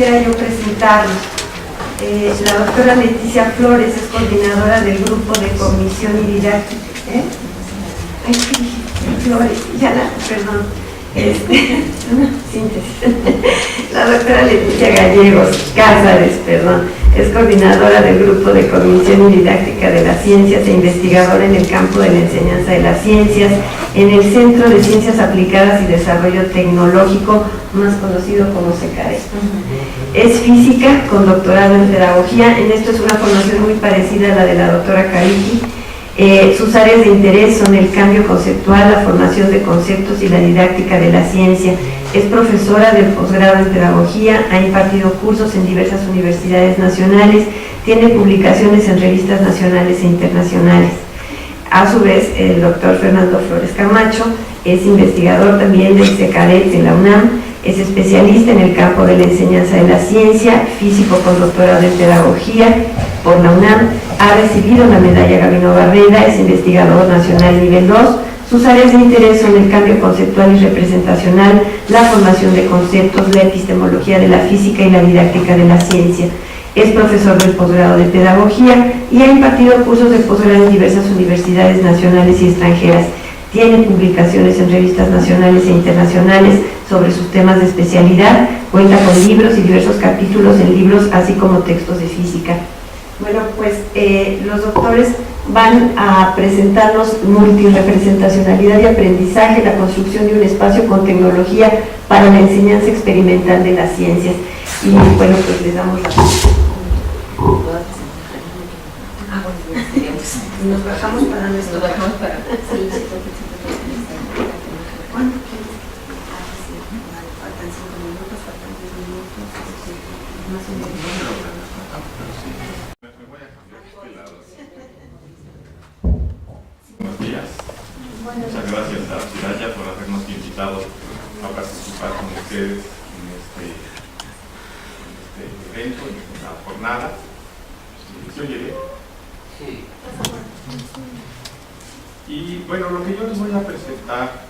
quisiera yo presentarlos. La doctora Leticia Flores es coordinadora del grupo de comisión y didáctica. Ay, sí, Flores, perdón. Síntesis. La doctora Leticia Gallegos Cázares, es coordinadora del grupo de comisión y didáctica de las ciencias e investigadora en el campo de la enseñanza de las ciencias en el Centro de Ciencias Aplicadas y Desarrollo Tecnológico, más conocido como CECADE. Es física con doctorado en pedagogía. En esto es una formación muy parecida a la de la doctora Cariki. Sus áreas de interés son el cambio conceptual, la formación de conceptos y la didáctica de la ciencia. Es profesora del posgrado en pedagogía, ha impartido cursos en diversas universidades nacionales, tiene publicaciones en revistas nacionales e internacionales. A su vez, el doctor Fernando Flores Camacho es investigador también del CECADET en la UNAM, es especialista en el campo de la enseñanza de la ciencia, físico con doctorado en pedagogía por la UNAM, ha recibido la medalla Gabino Barreda, es investigador nacional nivel 2. Sus áreas de interés son el cambio conceptual y representacional, la formación de conceptos, la epistemología de la física y la didáctica de la ciencia. Es profesor del posgrado de pedagogía y ha impartido cursos de posgrado en diversas universidades nacionales y extranjeras. Tiene publicaciones en revistas nacionales e internacionales sobre sus temas de especialidad, cuenta con libros y diversos capítulos en libros, así como textos de física. Bueno, pues los doctores van a presentarnos multirepresentacionalidad y aprendizaje, la construcción de un espacio con tecnología para la enseñanza experimental de las ciencias. Y bueno, pues les damos la nos bajamos para nuestro. Nos bajamos para. ¿Cuánto quieres? Faltan 5 minutos, faltan 10 minutos, más o menos. Buenos días. Muchas gracias a Ciraya por habernos invitado a participar con ustedes en este evento, en esta jornada. ¿Se oye bien? Sí. Y bueno, lo que yo les voy a presentar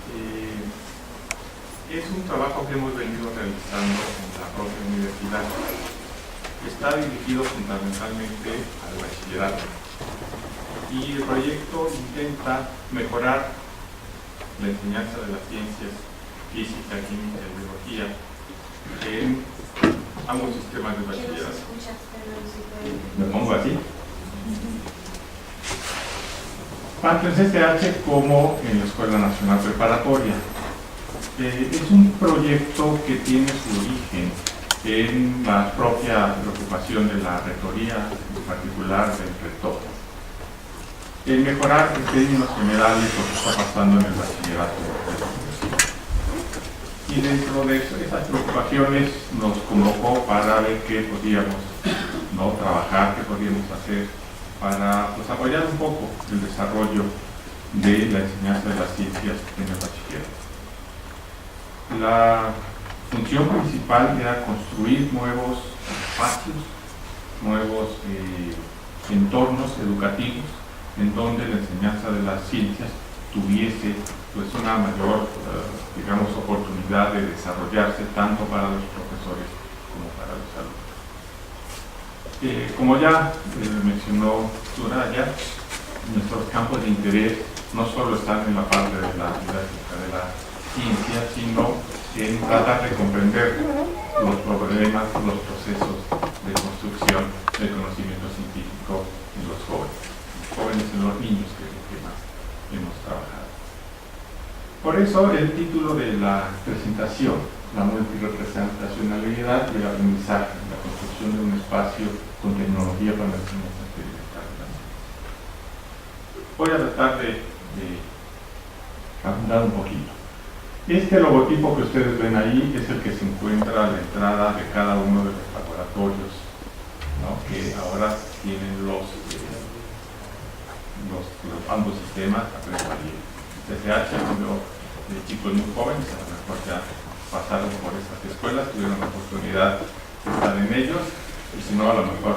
es un trabajo que hemos venido realizando en la propia universidad. Está dirigido fundamentalmente al bachillerato. Y el proyecto intenta mejorar la enseñanza de las ciencias física, química y biología en ambos sistemas de bachillerato. ¿Me pongo así? Tanto en CCH como en la Escuela Nacional Preparatoria. Es un proyecto que tiene su origen en la propia preocupación de la rectoría, en particular del rector. El mejorar en términos generales lo que está pasando en el bachillerato. Y dentro de esas preocupaciones nos convocó para ver qué podíamos trabajar, qué podíamos hacer para apoyar un poco el desarrollo de la enseñanza de las ciencias en el bachillerato. La función principal era construir nuevos espacios, nuevos entornos educativos en donde la enseñanza de las ciencias tuviese pues una mayor oportunidad de desarrollarse tanto para los profesores como para los alumnos. Como ya mencionó Soraya, nuestros campos de interés no solo están en la parte de la didáctica de la ciencia, sino en tratar de comprender los problemas, los procesos de construcción del conocimiento científico en los jóvenes en los niños, que es lo que más hemos trabajado. Por eso el título de la presentación, la multirepresentacionalidad y el aprendizaje, la construcción de un espacio con tecnología para la enseñanza experimental. Voy a tratar de abundar un poquito. Este logotipo que ustedes ven ahí es el que se encuentra a la entrada de cada uno de los laboratorios, ¿no?, que ahora tienen ambos sistemas, CCH, de chicos muy jóvenes, a lo mejor ya pasaron por estas escuelas, tuvieron la oportunidad de estar en ellos, y si no, a lo mejor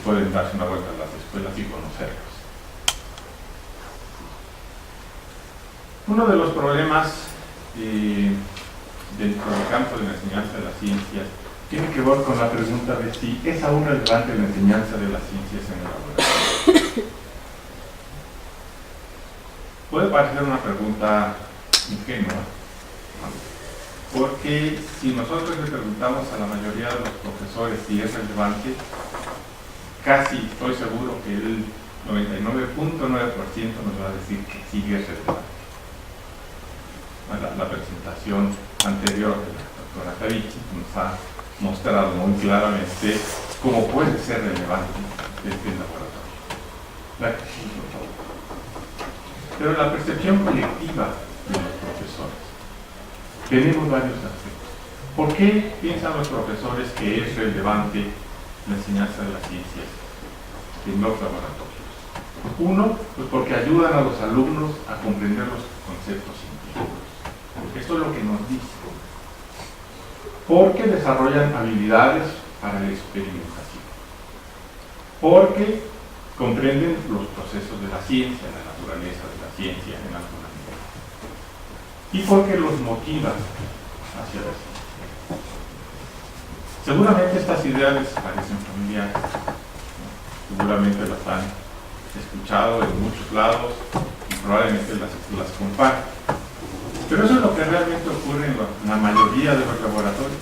pueden darse una vuelta a las escuelas y conocerlos. Uno de los problemas dentro del campo de la enseñanza de las ciencias tiene que ver con la pregunta de si es aún relevante la enseñanza de las ciencias en el laboratorio. Puede parecer una pregunta ingenua, ¿no? Porque si nosotros le preguntamos a la mayoría de los profesores si es relevante, casi estoy seguro que el 99.9% nos va a decir que sí es relevante. La presentación anterior de la doctora Tavichi nos ha mostrado muy claramente cómo puede ser relevante este laboratorio. Pero la percepción colectiva de los profesores, tenemos varios aspectos. ¿Por qué piensan los profesores que es relevante la enseñanza de las ciencias en los laboratorios? Uno, pues porque ayudan a los alumnos a comprender los conceptos científicos. Esto es lo que nos dice. Porque desarrollan habilidades para la experimentación. Porque comprenden los procesos de la ciencia, la naturaleza de la ciencia en alguna medida. Y porque los motiva hacia la ciencia. Seguramente estas ideas les parecen familiares, ¿no? Seguramente las han escuchado en muchos lados y probablemente las comparten. Pero eso es lo que realmente ocurre en la mayoría de los laboratorios.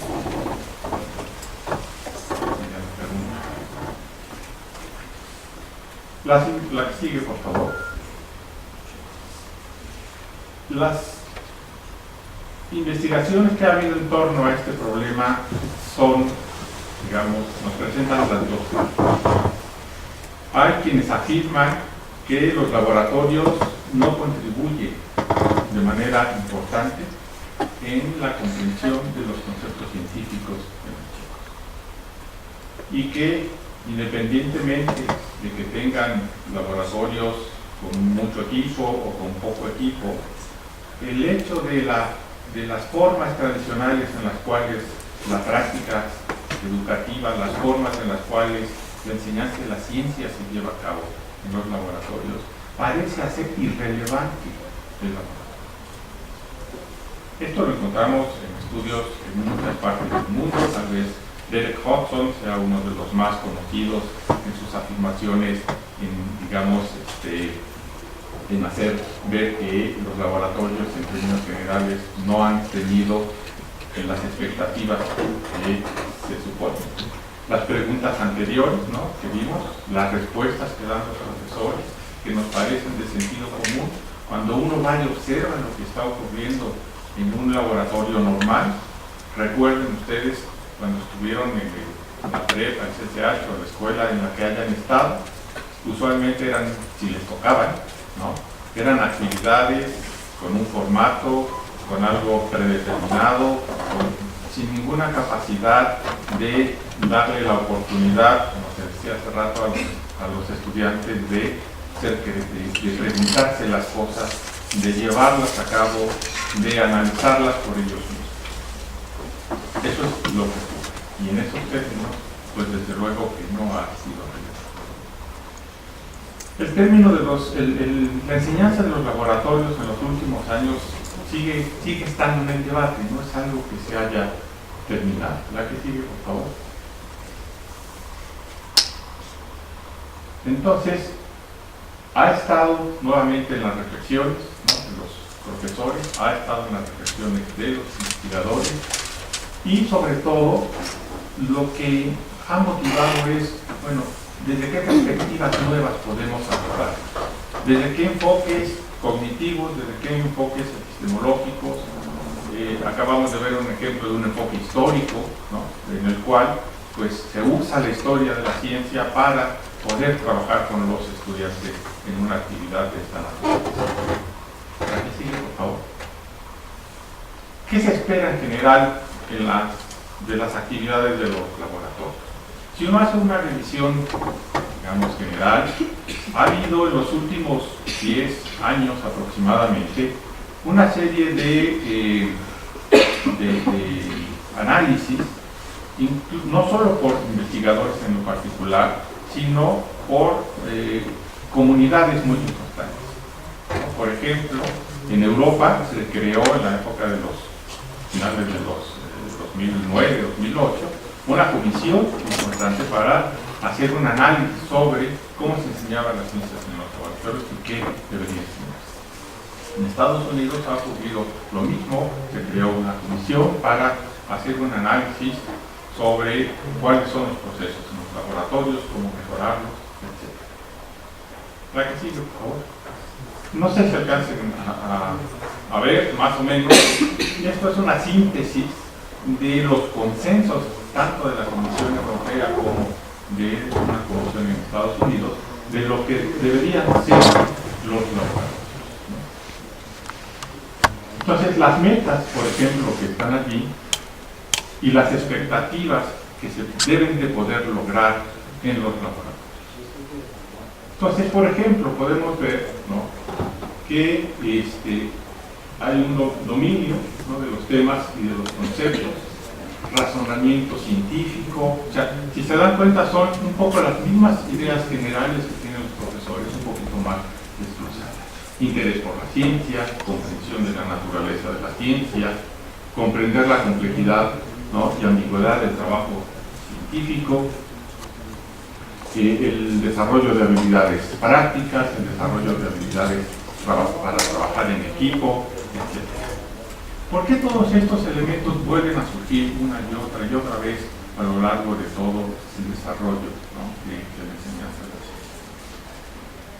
La que sigue, por favor. Las investigaciones que ha habido en torno a este problema son, digamos, nos presentan las dos partes. Hay quienes afirman que los laboratorios no contribuyen de manera importante en la comprensión de los conceptos científicos de los chicos. Y que independientemente de que tengan laboratorios con mucho equipo o con poco equipo, el hecho de las formas tradicionales en las cuales la práctica educativa, las formas en las cuales la enseñanza de la ciencia se lleva a cabo en los laboratorios, parece ser irrelevante del laboratorio. Esto lo encontramos en estudios en muchas partes del mundo. Tal vez Derek Hodgson sea uno de los más conocidos en sus afirmaciones, en hacer ver que los laboratorios en términos generales no han tenido las expectativas que se suponen. Las preguntas anteriores, ¿no?, que vimos, las respuestas que dan los profesores, que nos parecen de sentido común, cuando uno va y observa lo que está ocurriendo en un laboratorio normal. Recuerden ustedes cuando estuvieron en la prepa, el CCH o la escuela en la que hayan estado, usualmente eran, si les tocaban, ¿no?, eran actividades con un formato, con algo predeterminado, sin ninguna capacidad de darle la oportunidad, como se decía hace rato, a los estudiantes de preguntarse las cosas, de llevarlas a cabo, de analizarlas por ellos mismos. Eso es lo que ocurre. Y en esos términos, pues desde luego que no ha sido relevante. El término de la enseñanza de los laboratorios en los últimos años sigue estando en el debate, no es algo que se haya terminado. La que sigue, por favor. Entonces, ha estado nuevamente en las reflexiones, ¿no?, de los profesores, ha estado en las reflexiones de los investigadores, y sobre todo lo que ha motivado es, bueno, desde qué perspectivas nuevas podemos abordar, desde qué enfoques cognitivos, desde qué enfoques epistemológicos. Acabamos de ver un ejemplo de un enfoque histórico, ¿no?, en el cual pues se usa la historia de la ciencia para poder trabajar con los estudiantes en una actividad de esta naturaleza. Aquí sigue, por favor. ¿Qué se espera en general de las actividades de los laboratorios? Si uno hace una revisión, digamos, general, ha habido en los últimos 10 años aproximadamente una serie de análisis, no solo por investigadores en lo particular, sino por comunidades muy importantes. Por ejemplo, en Europa se creó en la época de los finales de los 2009, 2008, una comisión importante para hacer un análisis sobre cómo se enseñaban las ciencias en los laboratorios y qué debería enseñarse. En Estados Unidos ha ocurrido lo mismo, se creó una comisión para hacer un análisis sobre cuáles son los procesos en los laboratorios, cómo mejorarlos, etc. ¿La que sigue, por favor? No sé si alcancen a ver, más o menos, esto es una síntesis de los consensos, tanto de la Comisión Europea como de una comisión en Estados Unidos, de lo que deberían ser los laboratorios. Entonces, las metas, por ejemplo, que están allí, y las expectativas que se deben de poder lograr en los laboratorios. Entonces, por ejemplo, podemos ver, ¿no?, que hay un dominio, ¿no?, de los temas y de los conceptos, razonamiento científico. O sea, si se dan cuenta, son un poco las mismas ideas generales que tienen los profesores, un poquito más desglosadas. Interés por la ciencia, comprensión de la naturaleza de la ciencia, comprender la complejidad, ¿no?, y ambigüedad del trabajo científico, el desarrollo de habilidades prácticas, el desarrollo de habilidades para trabajar en equipo, etc. ¿Por qué todos estos elementos vuelven a surgir una y otra vez a lo largo de todo el desarrollo, ¿no?, de la enseñanza de la ciencia?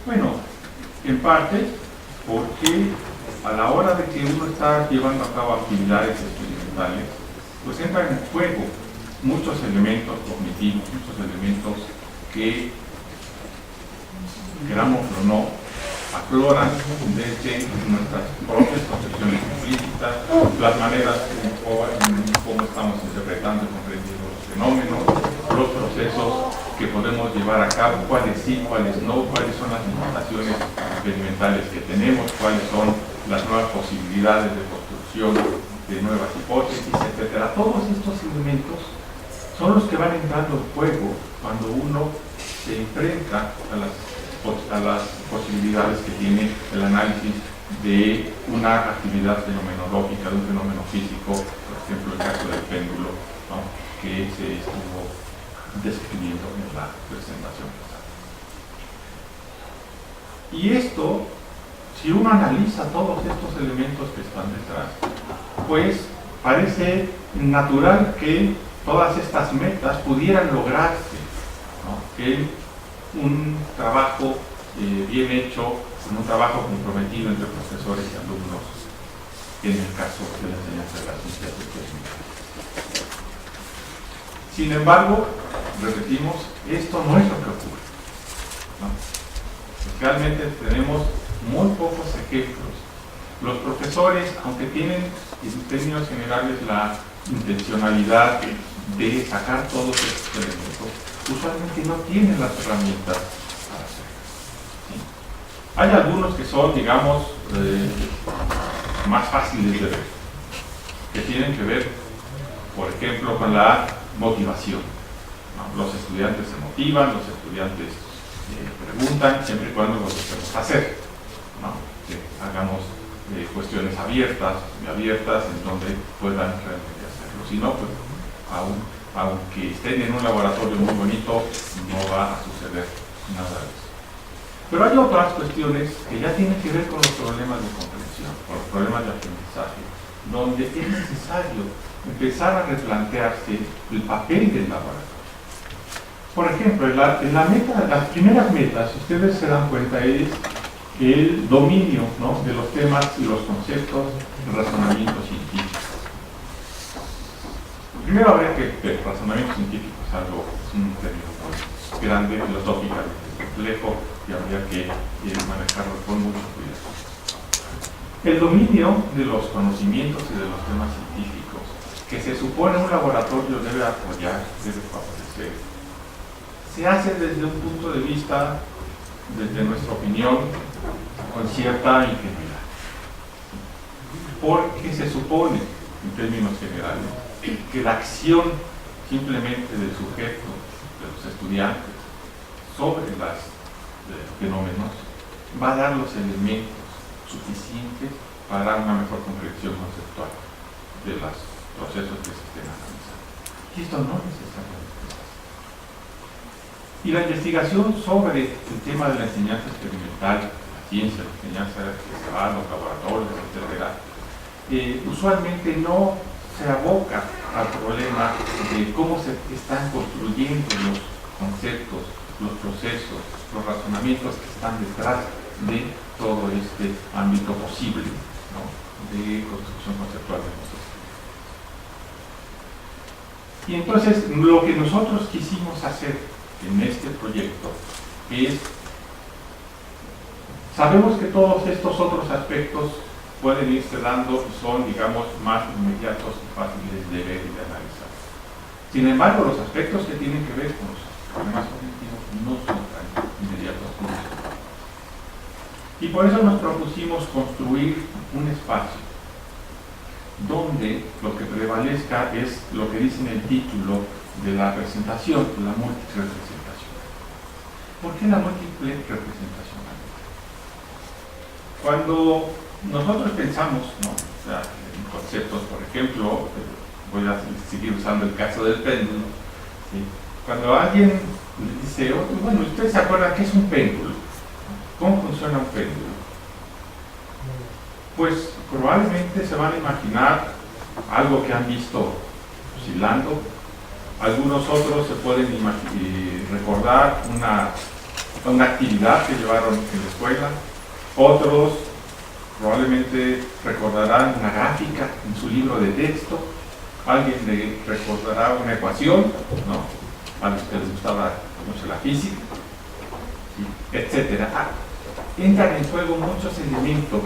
Bueno, en parte porque a la hora de que uno está llevando a cabo actividades experimentales, pues entran en juego muchos elementos cognitivos, muchos elementos que, queramos o no, afloran desde nuestras propias concepciones implícitas, las maneras en cómo estamos interpretando y comprendiendo los fenómenos, los procesos que podemos llevar a cabo, cuáles sí, cuáles no, cuáles son las limitaciones experimentales que tenemos, cuáles son las nuevas posibilidades de construcción de nuevas hipótesis, etc. Todos estos elementos son los que van entrando en juego cuando uno se enfrenta a las posibilidades que tiene el análisis de una actividad fenomenológica, de un fenómeno físico, por ejemplo el caso del péndulo, ¿no?, que se estuvo describiendo en la presentación pasada. Y esto, si uno analiza todos estos elementos que están detrás, pues parece natural que todas estas metas pudieran lograrse, ¿no?, que un trabajo bien hecho, un trabajo comprometido entre profesores y alumnos, en el caso de la enseñanza de las ciencias técnicas. Sin embargo, repetimos, esto no es lo que ocurre, ¿no? Realmente tenemos muy pocos ejemplos. Los profesores, aunque tienen en términos generales la intencionalidad de sacar todos estos elementos, usualmente no tienen las herramientas para hacerlo, ¿sí? Hay algunos que son, digamos, más fáciles de ver, que tienen que ver, por ejemplo, con la motivación, ¿no? Los estudiantes se motivan, los estudiantes preguntan, siempre y cuando lo debemos hacer, ¿no?, que hagamos cuestiones abiertas en donde puedan realmente hacerlo. Si no, pues aunque estén en un laboratorio muy bonito, no va a suceder nada de eso. Pero hay otras cuestiones que ya tienen que ver con los problemas de comprensión, con los problemas de aprendizaje, donde es necesario empezar a replantearse el papel del laboratorio. Por ejemplo, las primeras metas, si ustedes se dan cuenta, es el dominio, ¿no?, de los temas y los conceptos del razonamiento científico. Primero habría que ver, razonamiento científico es un término muy grande, filosóficamente complejo, y habría que manejarlo con mucho cuidado. El dominio de los conocimientos y de los temas científicos que se supone un laboratorio debe apoyar, debe favorecer, se hace desde un punto de vista, desde nuestra opinión, con cierta ingenuidad. Porque se supone, en términos generales, que la acción simplemente del sujeto, de los estudiantes, sobre los fenómenos, va a dar los elementos suficientes para dar una mejor comprensión conceptual de los procesos que se estén analizando. Y esto no necesariamente es así. Y la investigación sobre el tema de la enseñanza experimental, la ciencia, la enseñanza experimental, los laboratorios, etc., usualmente no se aboca al problema de cómo se están construyendo los conceptos, los procesos, los razonamientos que están detrás de todo este ámbito posible, ¿no?, de construcción conceptual de nuestros sistemas. Y entonces lo que nosotros quisimos hacer en este proyecto es, sabemos que todos estos otros aspectos pueden irse dando y son, digamos, más inmediatos y fáciles de ver y de analizar. Sin embargo, los aspectos que tienen que ver con los problemas cognitivos no son tan inmediatos como estos. Y por eso nos propusimos construir un espacio donde lo que prevalezca es lo que dice en el título de la presentación, la múltiple representación. ¿Por qué la múltiple representación? Cuando nosotros pensamos, ¿no?, o sea, en conceptos, por ejemplo, voy a seguir usando el caso del péndulo, ¿sí? Cuando alguien le dice, oh, bueno, ¿ustedes se acuerdan qué es un péndulo? ¿Cómo funciona un péndulo? Pues probablemente se van a imaginar algo que han visto oscilando. Algunos otros se pueden recordar una actividad que llevaron en la escuela. Otros probablemente recordarán una gráfica en su libro de texto. Alguien le recordará una ecuación, ¿no?, a los que les gustaba mucho la física, ¿sí?, etc. Entran en juego muchos elementos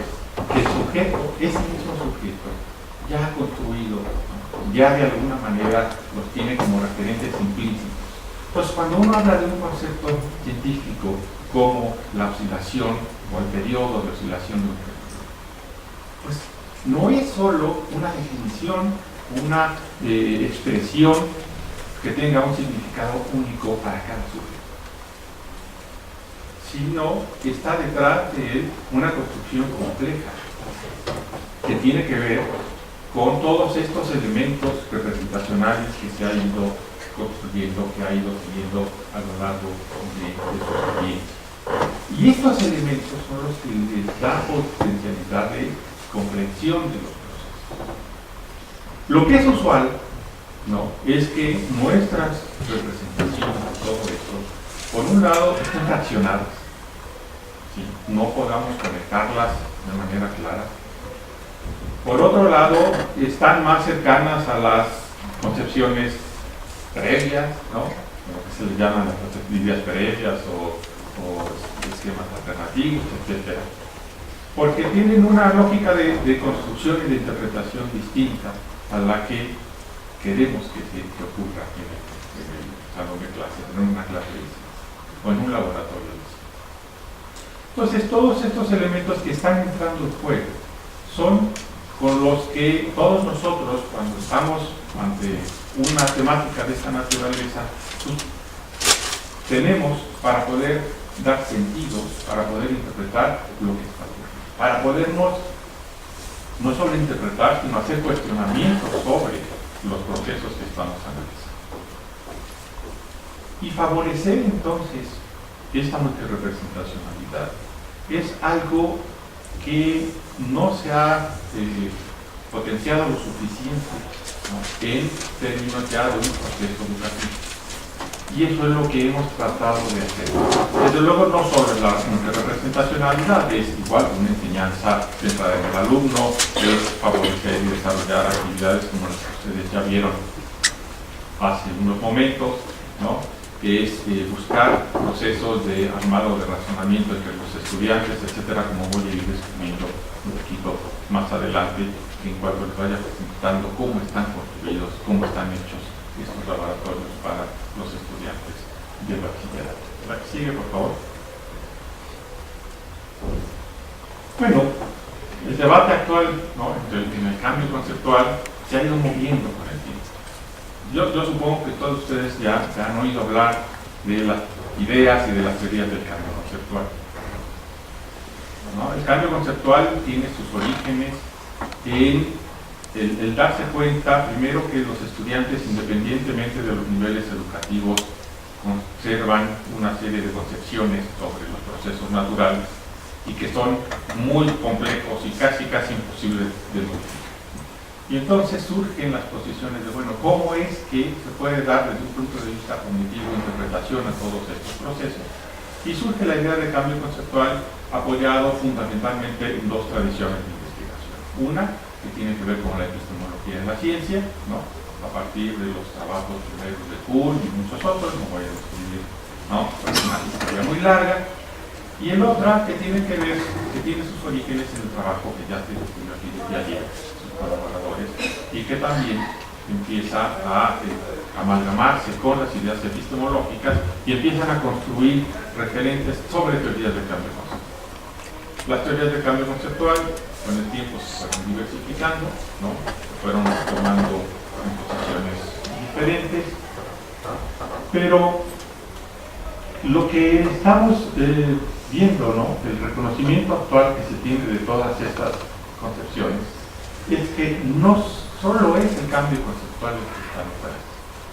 que el sujeto, ese mismo sujeto, ya ha construido, ¿no?, ya de alguna manera los tiene como referentes implícitos. Entonces, cuando uno habla de un concepto científico como la oscilación o el periodo de oscilación de un fenómeno, pues no es solo una definición, una expresión que tenga un significado único para cada sujeto, sino que está detrás de él una construcción compleja que tiene que ver con todos estos elementos representacionales que se ha ido construyendo, que ha ido siguiendo a lo largo de su experiencia. Y estos elementos son los que les dan potencialidad de comprensión de los procesos. Lo que es usual, ¿no?, es que nuestras representaciones de todo esto, por un lado, estén fraccionadas, ¿sí?, no podamos conectarlas de manera clara. Por otro lado, están más cercanas a las concepciones previas, ¿no?, lo que se les llaman las concepciones previas o esquemas alternativos, etc. Porque tienen una lógica de construcción y de interpretación distinta a la que queremos que ocurra en el salón de clases, en una clase de ciencia o en un laboratorio de ciencia. Entonces, todos estos elementos que están entrando en juego son con los que todos nosotros, cuando estamos ante una temática de esta naturaleza, pues, tenemos para poder dar sentido, para poder interpretar lo que está ocurriendo, para podernos no solo interpretar, sino hacer cuestionamientos sobre los procesos que estamos analizando. Y favorecer entonces esta multirrepresentacionalidad es algo que no se ha potenciado lo suficiente, ¿no?, en términos ya de un proceso educativo. Y eso es lo que hemos tratado de hacer. Desde luego, no solo en la representacionalidad, es igual una enseñanza centrada en el alumno, es favorecer y desarrollar actividades como las que ustedes ya vieron hace unos momentos, ¿no?, que es buscar procesos de armado de razonamiento entre los estudiantes, etcétera, como voy a ir describiendo un poquito más adelante, en cuanto les vaya presentando cómo están construidos, cómo están hechos estos laboratorios para los estudiantes del bachillerato. La que sigue, por favor. Bueno, el debate actual, ¿no?, en el cambio conceptual se ha ido moviendo con el tiempo. Yo supongo que todos ustedes ya han oído hablar de las ideas y de las teorías del cambio conceptual, ¿no? El cambio conceptual tiene sus orígenes en el darse cuenta, primero, que los estudiantes, independientemente de los niveles educativos, conservan una serie de concepciones sobre los procesos naturales y que son muy complejos y casi imposibles de modificar. Y entonces surgen las posiciones de, bueno, ¿cómo es que se puede dar desde un punto de vista cognitivo interpretación a todos estos procesos? Y surge la idea de cambio conceptual apoyado fundamentalmente en dos tradiciones de investigación. Una, que tiene que ver con la epistemología de la ciencia, ¿no?, a partir de los trabajos primeros de Kuhn y muchos otros, no voy a describir, ¿no?, es una historia muy larga. Y el otra, que tiene que ver, que tiene sus orígenes en el trabajo que ya se describió aquí desde ayer, sus colaboradores, y que también empieza a amalgamarse con las ideas epistemológicas y empiezan a construir referentes sobre teorías de cambio conceptual. Las teorías de cambio conceptual con el tiempo se fueron diversificando, ¿no?, fueron tomando posiciones diferentes, pero lo que estamos viendo, ¿no?, el reconocimiento actual que se tiene de todas estas concepciones es que no solo es el cambio conceptual el que está detrás,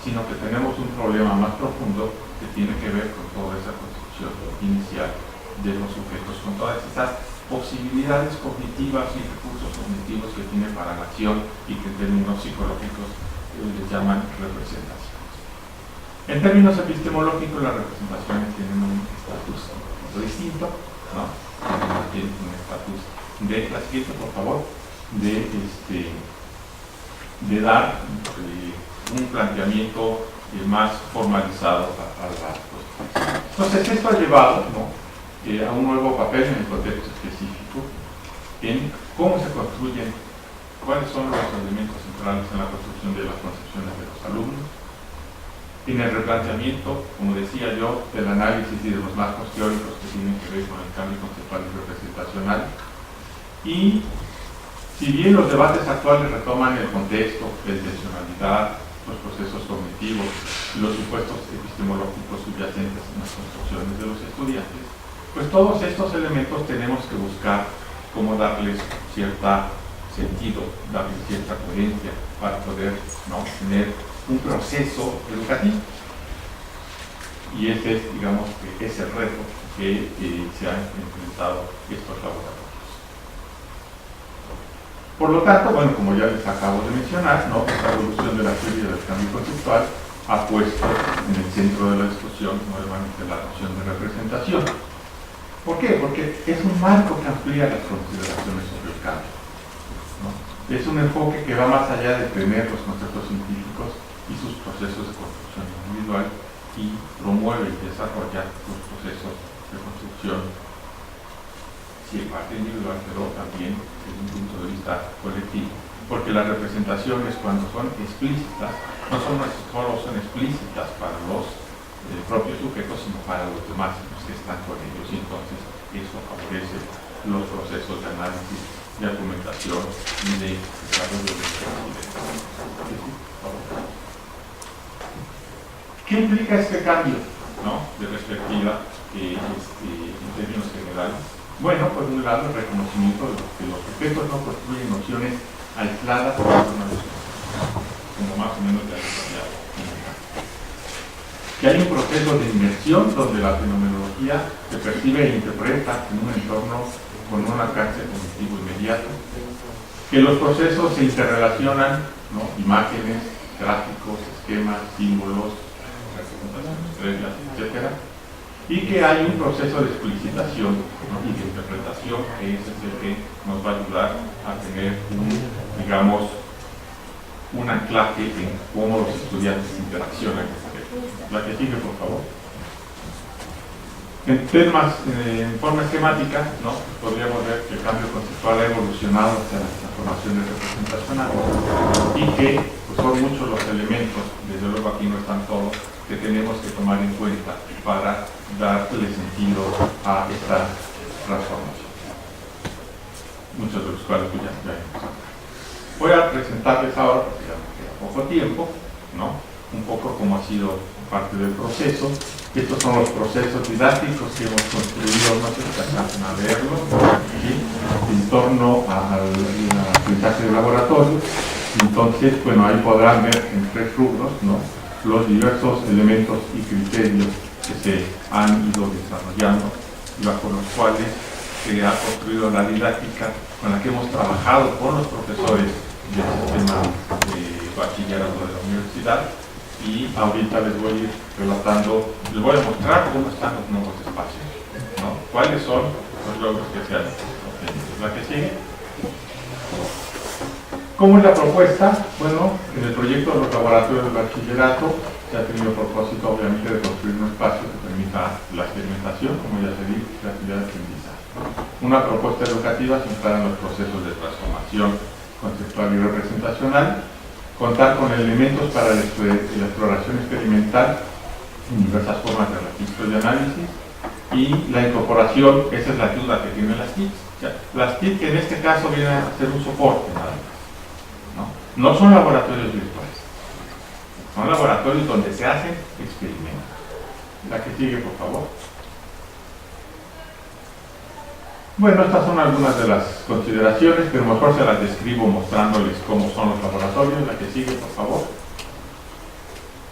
sino que tenemos un problema más profundo que tiene que ver con toda esa concepción inicial de los sujetos, con todas esas posibilidades cognitivas y recursos cognitivos que tiene para la acción y que en términos psicológicos les llaman representaciones. En términos epistemológicos, las representaciones tienen un estatus distinto, ¿no? Tienen un estatus de, la siguiente por favor, de dar un planteamiento más formalizado a las cosas. Entonces, esto ha llevado, ¿no?, a un nuevo papel en el contexto específico, en cómo se construyen, cuáles son los elementos centrales en la construcción de las concepciones de los alumnos, en el replanteamiento, como decía yo, del análisis y de los marcos teóricos que tienen que ver con el cambio conceptual y representacional. Y si bien los debates actuales retoman el contexto de intencionalidad, los procesos cognitivos y los supuestos epistemológicos subyacentes en las construcciones de los estudiantes, pues todos estos elementos tenemos que buscar cómo darles cierto sentido, darles cierta coherencia para poder, ¿no?, tener un proceso educativo. Y ese es, digamos, que es el reto que se han enfrentado estos laboratorios. Por lo tanto, bueno, como ya les acabo de mencionar, ¿no?, esta evolución de la teoría del cambio conceptual ha puesto en el centro de la discusión nuevamente la noción de representación. ¿Por qué? Porque es un marco que amplía las consideraciones sobre el cambio, ¿no? Es un enfoque que va más allá de tener los conceptos científicos y sus procesos de construcción individual y promueve y desarrolla los procesos de construcción, sí, en parte individual, pero también desde un punto de vista colectivo. Porque las representaciones, cuando son explícitas, no solo son explícitas para los propios sujetos, sino para los demás, los que están con ellos, y entonces eso favorece los procesos de análisis, de argumentación y de desarrollo de ¿Qué implica este cambio, ¿no?, de perspectiva en términos generales? Bueno, por un lado, el reconocimiento de que los sujetos no construyen nociones aisladas por una noción, como más o menos ya desarrollado. Que hay un proceso de inmersión donde la fenomenología se percibe e interpreta en un entorno con un alcance cognitivo inmediato, que los procesos se interrelacionan, ¿no?, imágenes, gráficos, esquemas, símbolos, representaciones previas, etc. Y que hay un proceso de explicitación, ¿no?, y de interpretación, que es el que nos va a ayudar a tener digamos, un anclaje en cómo los estudiantes interaccionan. La que sigue, por favor. En forma esquemática, ¿no?, podríamos ver que el cambio conceptual ha evolucionado hacia las transformaciones representacionales y que pues, son muchos los elementos, desde luego aquí no están todos, que tenemos que tomar en cuenta para darle sentido a esta transformación. Muchos de los cuales ya hemos. Voy a presentarles ahora, porque ya me queda poco tiempo, ¿no?, un poco cómo ha sido parte del proceso. Estos son los procesos didácticos que hemos construido, no sé si alcanzan a verlo. ¿sí? En torno al aprendizaje de laboratorio. Entonces, bueno, ahí podrán ver en 3 rubros, ¿no?, los diversos elementos y criterios que se han ido desarrollando y bajo los cuales se ha construido la didáctica con la que hemos trabajado con los profesores del sistema de bachillerato de la universidad. Y ahorita les voy a ir relatando, les voy a mostrar cómo están los nuevos espacios, ¿no?, cuáles son los logros que se han obtenido. La que sigue. ¿Cómo es la propuesta? Bueno, en el proyecto de los laboratorios de bachillerato se ha tenido propósito, obviamente, de construir un espacio que permita la experimentación, como ya se dijo, la actividad de aprendizaje. Una propuesta educativa centrada en los procesos de transformación conceptual y representacional, contar con elementos para la exploración experimental en diversas formas de registro y análisis, y la incorporación, esa es la ayuda que tienen las TIC. O sea, las TIC en este caso vienen a ser un soporte nada más, ¿no? No son laboratorios virtuales, son laboratorios donde se hacen experimentos. La que sigue, por favor. Bueno, estas son algunas de las consideraciones, pero mejor se las describo mostrándoles cómo son los laboratorios. La que sigue, por favor.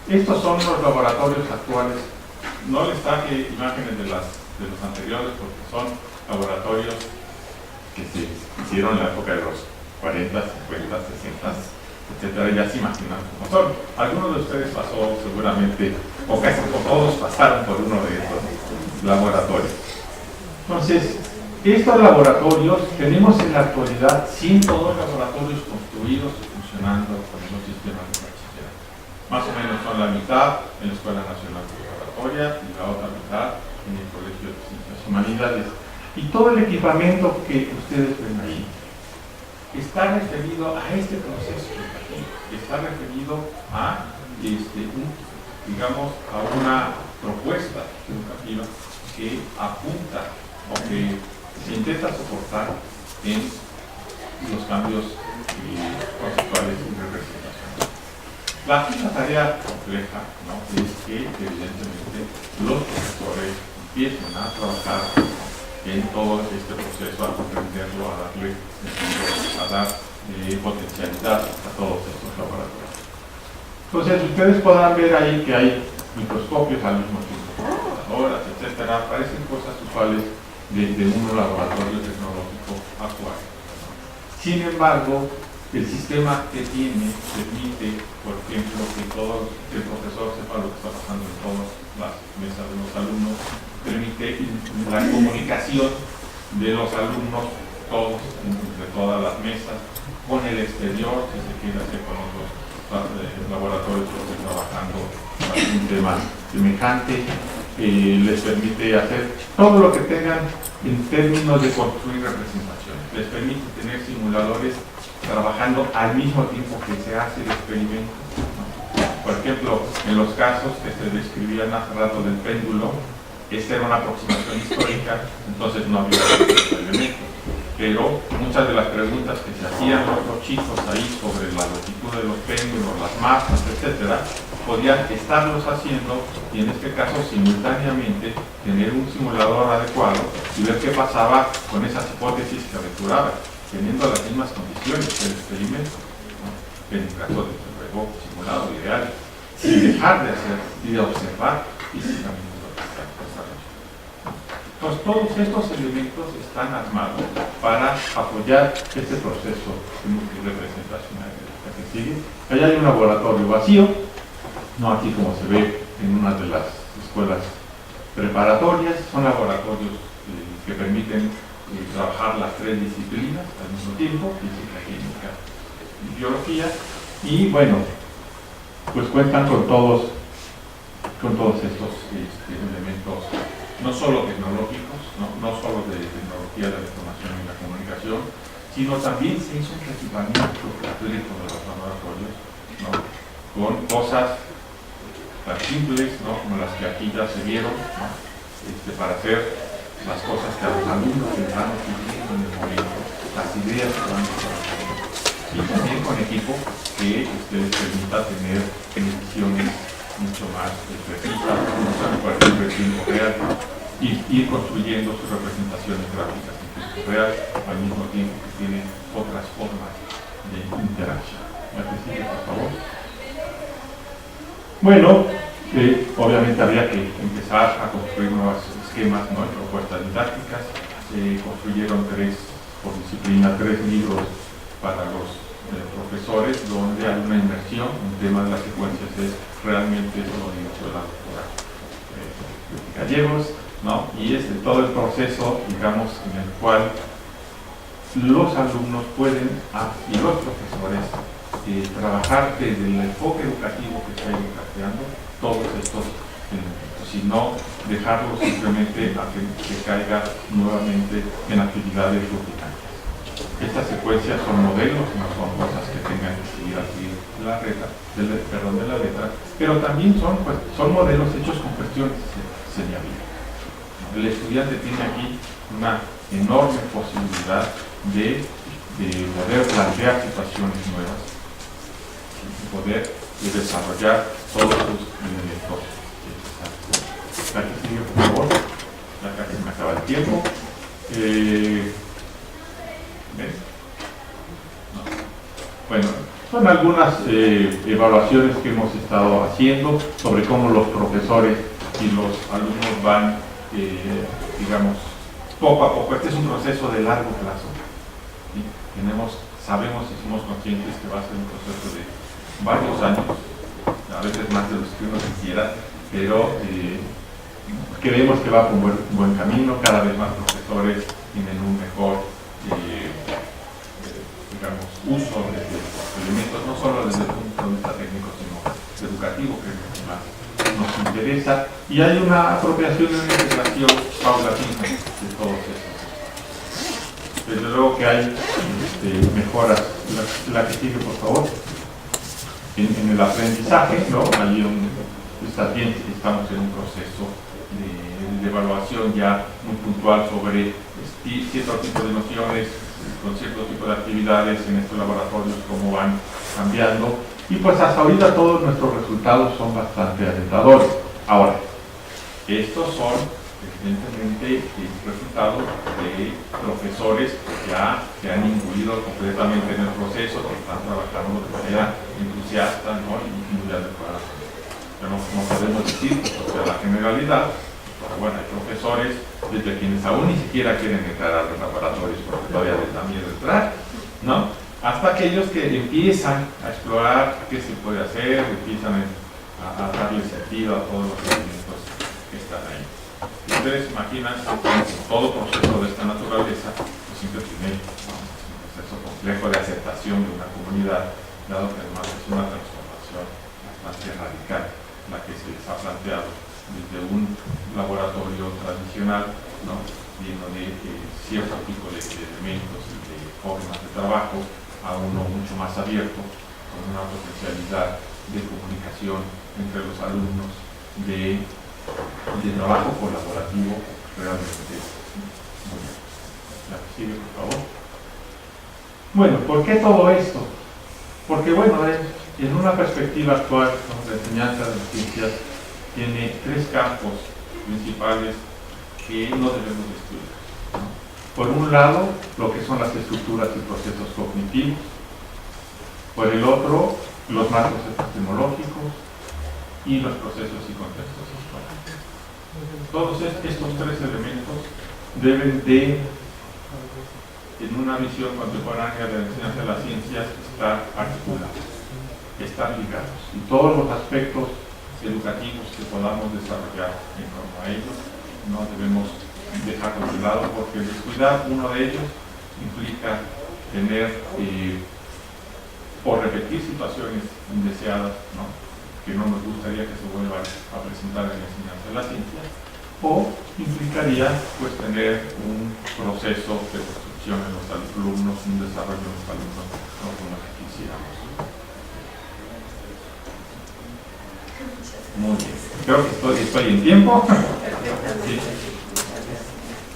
Estos son los laboratorios actuales. No les traje imágenes de los anteriores porque son laboratorios que se hicieron en la época de los 40, 50, 60, etcétera. Ya se imaginan cómo son. Algunos de ustedes pasó seguramente, o casi todos pasaron por uno de estos laboratorios. Entonces, estos laboratorios tenemos en la actualidad 102 laboratorios construidos y funcionando con los sistemas de bachillerato. Más o menos son la mitad en la Escuela Nacional Preparatoria y la otra mitad en el Colegio de Ciencias y Humanidades. Y todo el equipamiento que ustedes ven ahí está referido a este proceso educativo, está referido a, digamos, a una propuesta educativa que apunta o que se intenta soportar en los cambios conceptuales y representacionales. La tarea compleja, ¿no?, es que evidentemente los profesores empiecen a trabajar en todo este proceso, a comprenderlo, a darle sentido, a dar potencialidad a todos estos laboratorios. Entonces, ustedes podrán ver ahí que hay microscopios al mismo tiempo, computadoras, etcétera. Parecen cosas usuales de un laboratorio tecnológico actual. Sin embargo, el sistema que tiene permite, por ejemplo, que el profesor sepa lo que está pasando en todas las mesas de los alumnos, permite la comunicación de los alumnos, todos, entre todas las mesas, con el exterior, si se quiere hacer con otros laboratorios que estén trabajando algún tema semejante. Les permite hacer todo lo que tengan en términos de construir representaciones. Les permite tener simuladores trabajando al mismo tiempo que se hace el experimento, ¿no? Por ejemplo, en los casos que se describían hace rato del péndulo, esta era una aproximación histórica, entonces no había elementos. Pero muchas de las preguntas que se hacían los chicos ahí sobre la longitud de los péndulos, las masas, etcétera, podían estarlos haciendo y en este caso simultáneamente tener un simulador adecuado y ver qué pasaba con esas hipótesis que aventuraban, teniendo las mismas condiciones que el experimento, ¿no?, en el caso de luego simulado ideal, sin dejar de hacer y de observar físicamente lo que está desarrollando. Entonces, todos estos elementos están armados para apoyar este proceso representacional que sigue. Allá hay un laboratorio vacío, no aquí como se ve en una de las escuelas preparatorias. Son laboratorios que permiten trabajar las 3 disciplinas al mismo tiempo, física, química y biología, y bueno, pues cuentan con todos estos elementos, no solo tecnológicos, no solo de tecnología de la información y la comunicación, sino también se hizo un equipamiento completo de los laboratorios, ¿no?, con cosas tan simples, ¿no?, como las que aquí ya se vieron, ¿no?, para hacer las cosas que a los alumnos les van ocurriendo en el momento, las ideas que van desarrollando, y también con equipo que les permita tener decisiones mucho más precisas, por ejemplo, en tiempo real, y ir construyendo sus representaciones gráficas. real, al mismo tiempo que tiene otras formas de interacción. ¿La que sigue, por favor? Bueno, obviamente habría que empezar a construir nuevos esquemas, ¿no?, y propuestas didácticas. Se construyeron por disciplina, 3 libros para los profesores, donde hay una inmersión. Un tema de las secuencias es realmente, eso lo dijo la doctora Gallegos, ¿no?, y es de todo el proceso, digamos, en el cual los alumnos pueden, y los profesores, trabajar desde el enfoque educativo que está planteando todos estos elementos, y no dejarlo simplemente a que caiga nuevamente en actividades rutinarias. Estas secuencias son modelos, no son cosas que tengan que seguir al pie de la letra, pero también son modelos hechos con cuestiones señalables. El estudiante tiene aquí una enorme posibilidad de poder plantear situaciones nuevas, de poder desarrollar todos sus elementos. La que sigue, por favor. Ya casi me acaba el tiempo. No. Bueno, son algunas evaluaciones que hemos estado haciendo sobre cómo los profesores y los alumnos van, digamos, poco a poco. Este es un proceso de largo plazo. ¿Sí? Sabemos y somos conscientes que va a ser un proceso de varios años, a veces más de los que uno quisiera, pero creemos que va por un buen camino. Cada vez más profesores tienen un mejor, digamos, uso de los elementos, no solo desde el punto de vista técnico, sino educativo, que es lo que más nos interesa, y hay una apropiación y una integración paulatina de todos estos. Desde luego que hay mejoras. La que sigue, por favor. En el aprendizaje, ¿no? Estamos en un proceso de evaluación ya muy puntual sobre cierto tipo de nociones, con cierto tipo de actividades en estos laboratorios, cómo van cambiando. Y pues hasta ahorita todos nuestros resultados son bastante alentadores. Ahora, estos son evidentemente resultados de profesores que ya se han incluido completamente en el proceso, que están trabajando de manera entusiasta, ¿no?, y muy adecuada. Pero no podemos decir que esto sea la generalidad, pero bueno, hay profesores desde quienes aún ni siquiera quieren entrar a los laboratorios porque todavía les da miedo entrar, ¿no?, hasta aquellos que empiezan a explorar qué se puede hacer, empiezan a darle sentido a todos los elementos que están ahí. Si ustedes imaginan todo proceso de esta naturaleza, pues siempre tiene un proceso complejo de aceptación de una comunidad, dado que además es una transformación bastante radical la que se les ha planteado desde un laboratorio tradicional, ¿no?, lleno de cierto tipo de elementos y de formas de trabajo, a uno mucho más abierto, con una potencialidad de comunicación entre los alumnos, de trabajo colaborativo realmente muy bien. La que sigue, por favor. Bueno, ¿por qué todo esto? Porque, bueno, en una perspectiva actual, ¿no?, la enseñanza de las ciencias tiene 3 campos principales que no debemos estudiar, ¿no? Por un lado, lo que son las estructuras y procesos cognitivos. Por el otro, los marcos epistemológicos y los procesos y contextos históricos. Todos estos 3 elementos deben de, en una visión contemporánea de la enseñanza de las ciencias, estar articulados, estar ligados. Y todos los aspectos educativos que podamos desarrollar en torno a ellos no debemos dejarlos de lado, porque descuidar uno de ellos implica tener o repetir situaciones indeseadas, ¿no?, que no nos gustaría que se vuelvan a presentar en la enseñanza de la ciencia, o implicaría pues tener un proceso de construcción en los alumnos, un desarrollo en los alumnos no como que quisiéramos. Muy bien, creo que estoy en tiempo. Sí.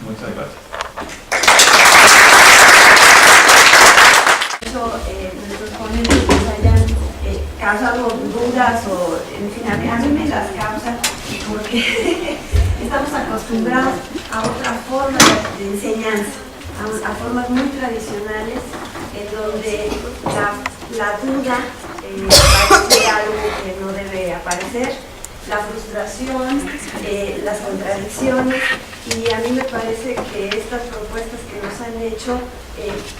Muchas gracias. Nuestros ponentes hayan causado dudas o, en fin, a mí me las causa porque estamos acostumbrados a otra forma de enseñanza. a formas muy tradicionales, en donde la duda parece algo que no debe aparecer, la frustración, las contradicciones, y a mí me parece que estas propuestas que nos han hecho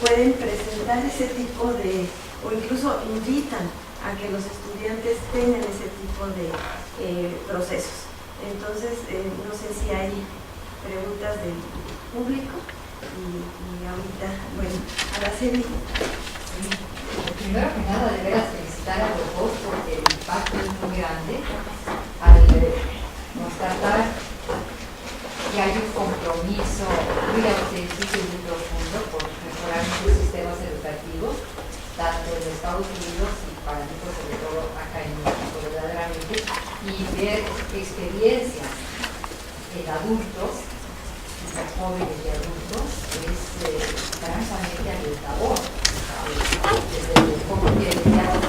pueden presentar ese tipo de, o incluso invitan a que los estudiantes tengan ese tipo de procesos. Entonces, no sé si hay preguntas del público y ahorita, bueno, Araceli. Primero que nada, de veras felicitar a los dos porque el impacto es muy grande al constatar que hay un compromiso muy auténtico y muy profundo por mejorar nuestros sistemas educativos, tanto en Estados Unidos y para nosotros, sobre todo acá en México, verdaderamente, y ver experiencias en adultos, jóvenes y adultos, es francamente alentador. Desde el poco que ya nos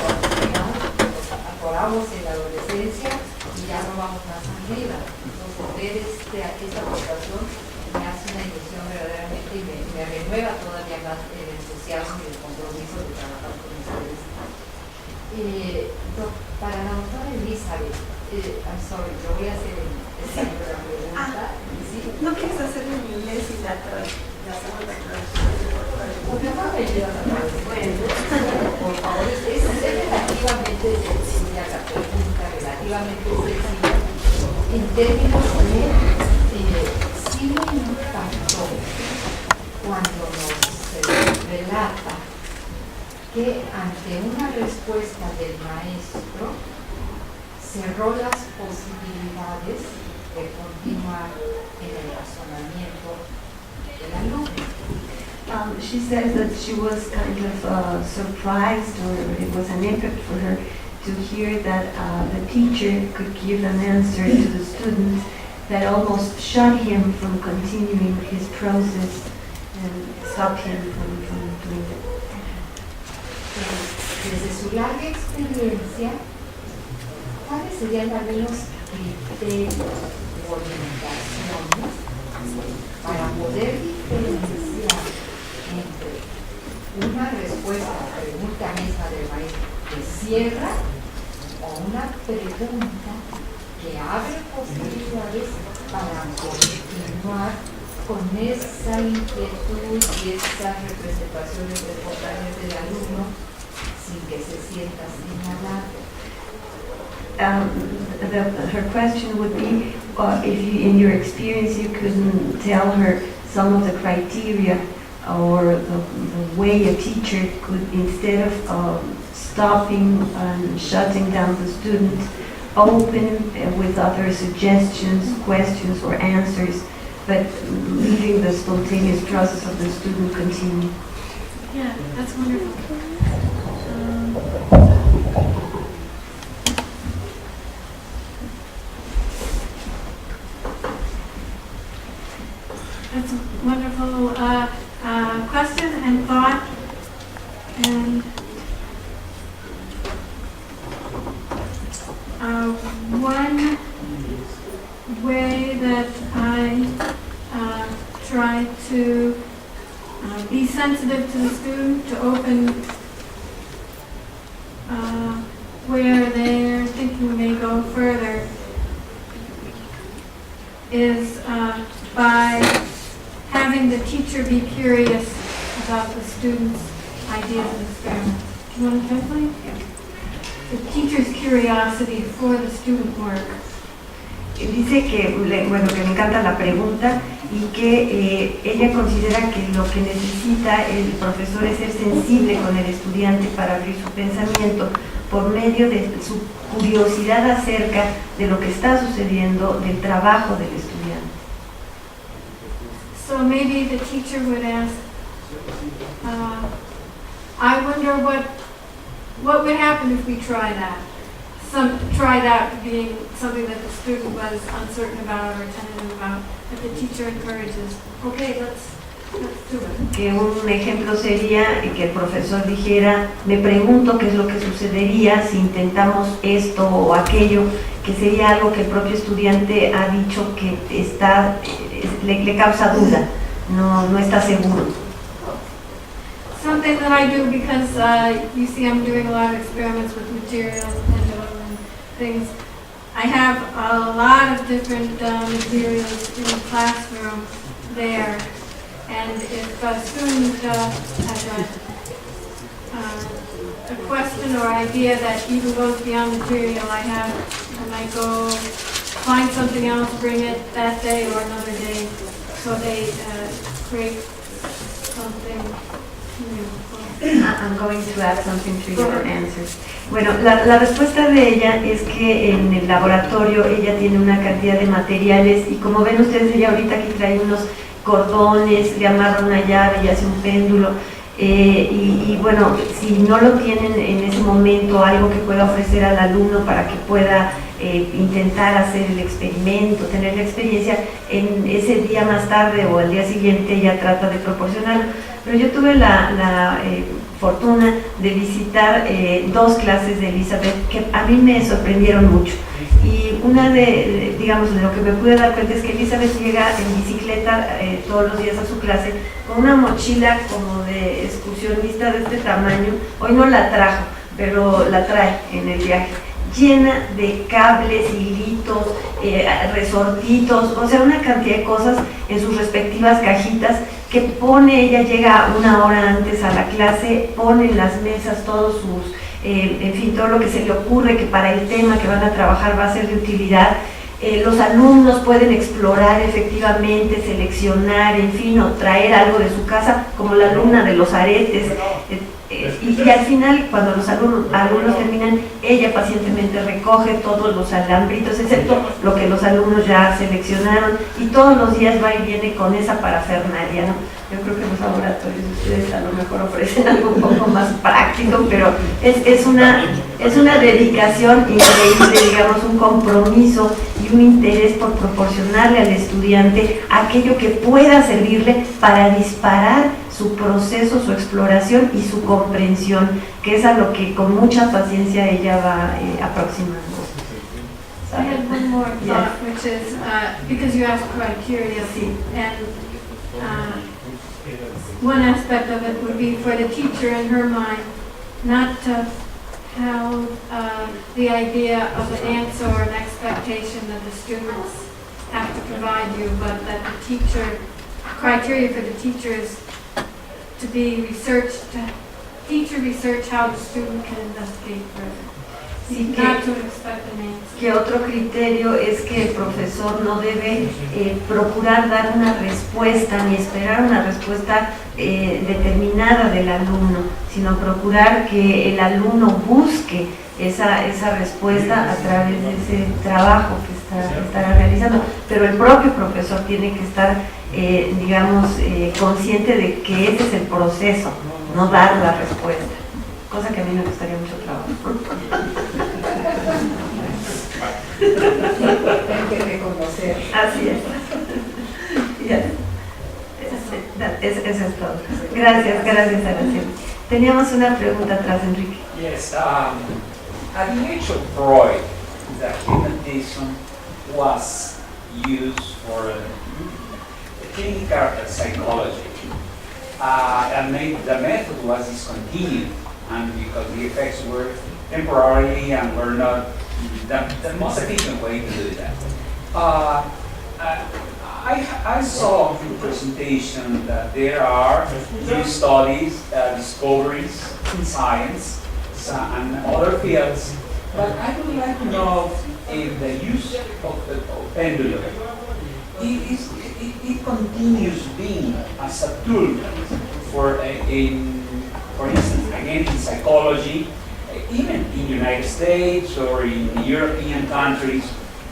atoramos en la adolescencia y ya no vamos más arriba. Entonces, ver esta aportación me hace una ilusión verdaderamente y me renueva todavía más el entusiasmo y el compromiso de trabajar con ustedes. Para la doctora Elizabeth, I'm sorry, yo voy a hacer la pregunta. ¿Sí? ¿No quieres hacerlo en inglés y la segunda traducción? Porque no me ayudas a traducir. Por favor, es relativamente sencilla la pregunta, relativamente sencilla. En términos de sí me impactó cuando nos relata que ante una respuesta del maestro cerró las posibilidades de continuar en el razonamiento del alumno. She says that she was kind of surprised, or it was an impact for her to hear that the teacher could give an answer to the students that almost shut him from continuing his process and stopped him from doing it. Desde su larga experiencia, ¿cuáles serían algunos criterios o orientaciones para poder diferenciar entre una respuesta a la pregunta misma del maestro que cierra o una pregunta que abre posibilidades para continuar con esa inquietud y esas representaciones espontáneas del alumno sin que se sienta señalado? Her question would be, if you, in your experience, you could tell her some of the criteria or the way a teacher could, instead of stopping and shutting down the student, open with other suggestions, questions, or answers, but leaving the spontaneous process of the student continue. Yeah, that's wonderful. That's a wonderful question and thought, and one way that I try to be sensitive to the student, to open where their thinking may go further, is by having the teacher be curious about the student's ideas and experiments. Do you want to translate? Yeah. The teacher's curiosity for the student work. Dice que, bueno, que me encanta la pregunta y que ella considera que lo que necesita el profesor es ser sensible con el estudiante para abrir su pensamiento por medio de su curiosidad acerca de lo que está sucediendo, del trabajo del estudiante. So maybe the teacher would ask, I wonder what would happen if we try that? Try that being something that the student was uncertain about or tentative about, but the teacher encourages, okay, let's do it. Que un ejemplo sería que el profesor dijera, me pregunto qué es lo que sucedería si intentamos esto o aquello, que sería algo que el propio estudiante ha dicho que le causa duda. no está seguro. Something that I do because you see I'm doing a lot of experiments with materials and pendulum and things. I have a lot of different materials in the classroom there. And if a student has a question or idea that even goes beyond material, I might go find something else, bring it that day or another day, so they create something new. I'm going to add something to your answer. Bueno, la respuesta de ella es que en el laboratorio ella tiene una cantidad de materiales y como ven ustedes, ella ahorita aquí trae unos cordones, le amarra una llave y hace un péndulo. Y bueno, si no lo tienen en ese momento, algo que pueda ofrecer al alumno para que pueda intentar hacer el experimento, tener la experiencia, en ese día más tarde o al día siguiente ella trata de proporcionarlo. Pero yo tuve la fortuna de visitar 2 clases de Elizabeth que a mí me sorprendieron mucho. Y una de lo que me pude dar cuenta es que Elizabeth llega en bicicleta todos los días a su clase con una mochila como de excursionista de este tamaño. Hoy no la trajo, pero la trae en el viaje, llena de cables, hilitos, resortitos, o sea, una cantidad de cosas en sus respectivas cajitas que pone. Ella llega 1 hora antes a la clase, pone en las mesas todos sus en fin, todo lo que se le ocurre que para el tema que van a trabajar va a ser de utilidad. Los alumnos pueden explorar efectivamente, seleccionar, en fin, o traer algo de su casa, como la alumna de los aretes. Y al final, cuando los alumnos terminan, ella pacientemente recoge todos los alambritos, excepto lo que los alumnos ya seleccionaron, y todos los días va y viene con esa parafernalia, ¿no? Yo creo que los laboratorios de ustedes a lo mejor ofrecen algo un poco más práctico, pero es una dedicación increíble, digamos, un compromiso y un interés por proporcionarle al estudiante aquello que pueda servirle para disparar su proceso, su exploración y su comprensión, que es a lo que con mucha paciencia ella va aproximando. I had one more thought, which is, because you asked criteria, and one aspect of it would be for the teacher in her mind not to have the idea of an answer or an expectation that the students have to provide you, but that the teacher, criteria for the teacher is to be researched, to teacher research how the student can investigate further. Sí, Not to expect an answer. que otro criterio es que el profesor no debe procurar dar una respuesta ni esperar una respuesta determinada del alumno, sino procurar que el alumno busque esa respuesta a través de ese trabajo que estará realizando. Pero el propio profesor tiene que estar, consciente de que ese es el proceso, no dar la respuesta. Cosa que a mí me gustaría mucho trabajar. Hay que reconocer. Así es. Eso es todo. Gracias, Araceli. Teníamos una pregunta atrás, Enrique. Yes, at the age of Freud, the hypnotism was used for clinical psychology. And the method was discontinued, and because the effects were temporary and were not the most efficient way to do that. I saw in the presentation that there are new studies, discoveries in science and other fields, but I would like to know if the use of the pendulum it continues being as a tool for instance, again in psychology, even in the United States or in European countries,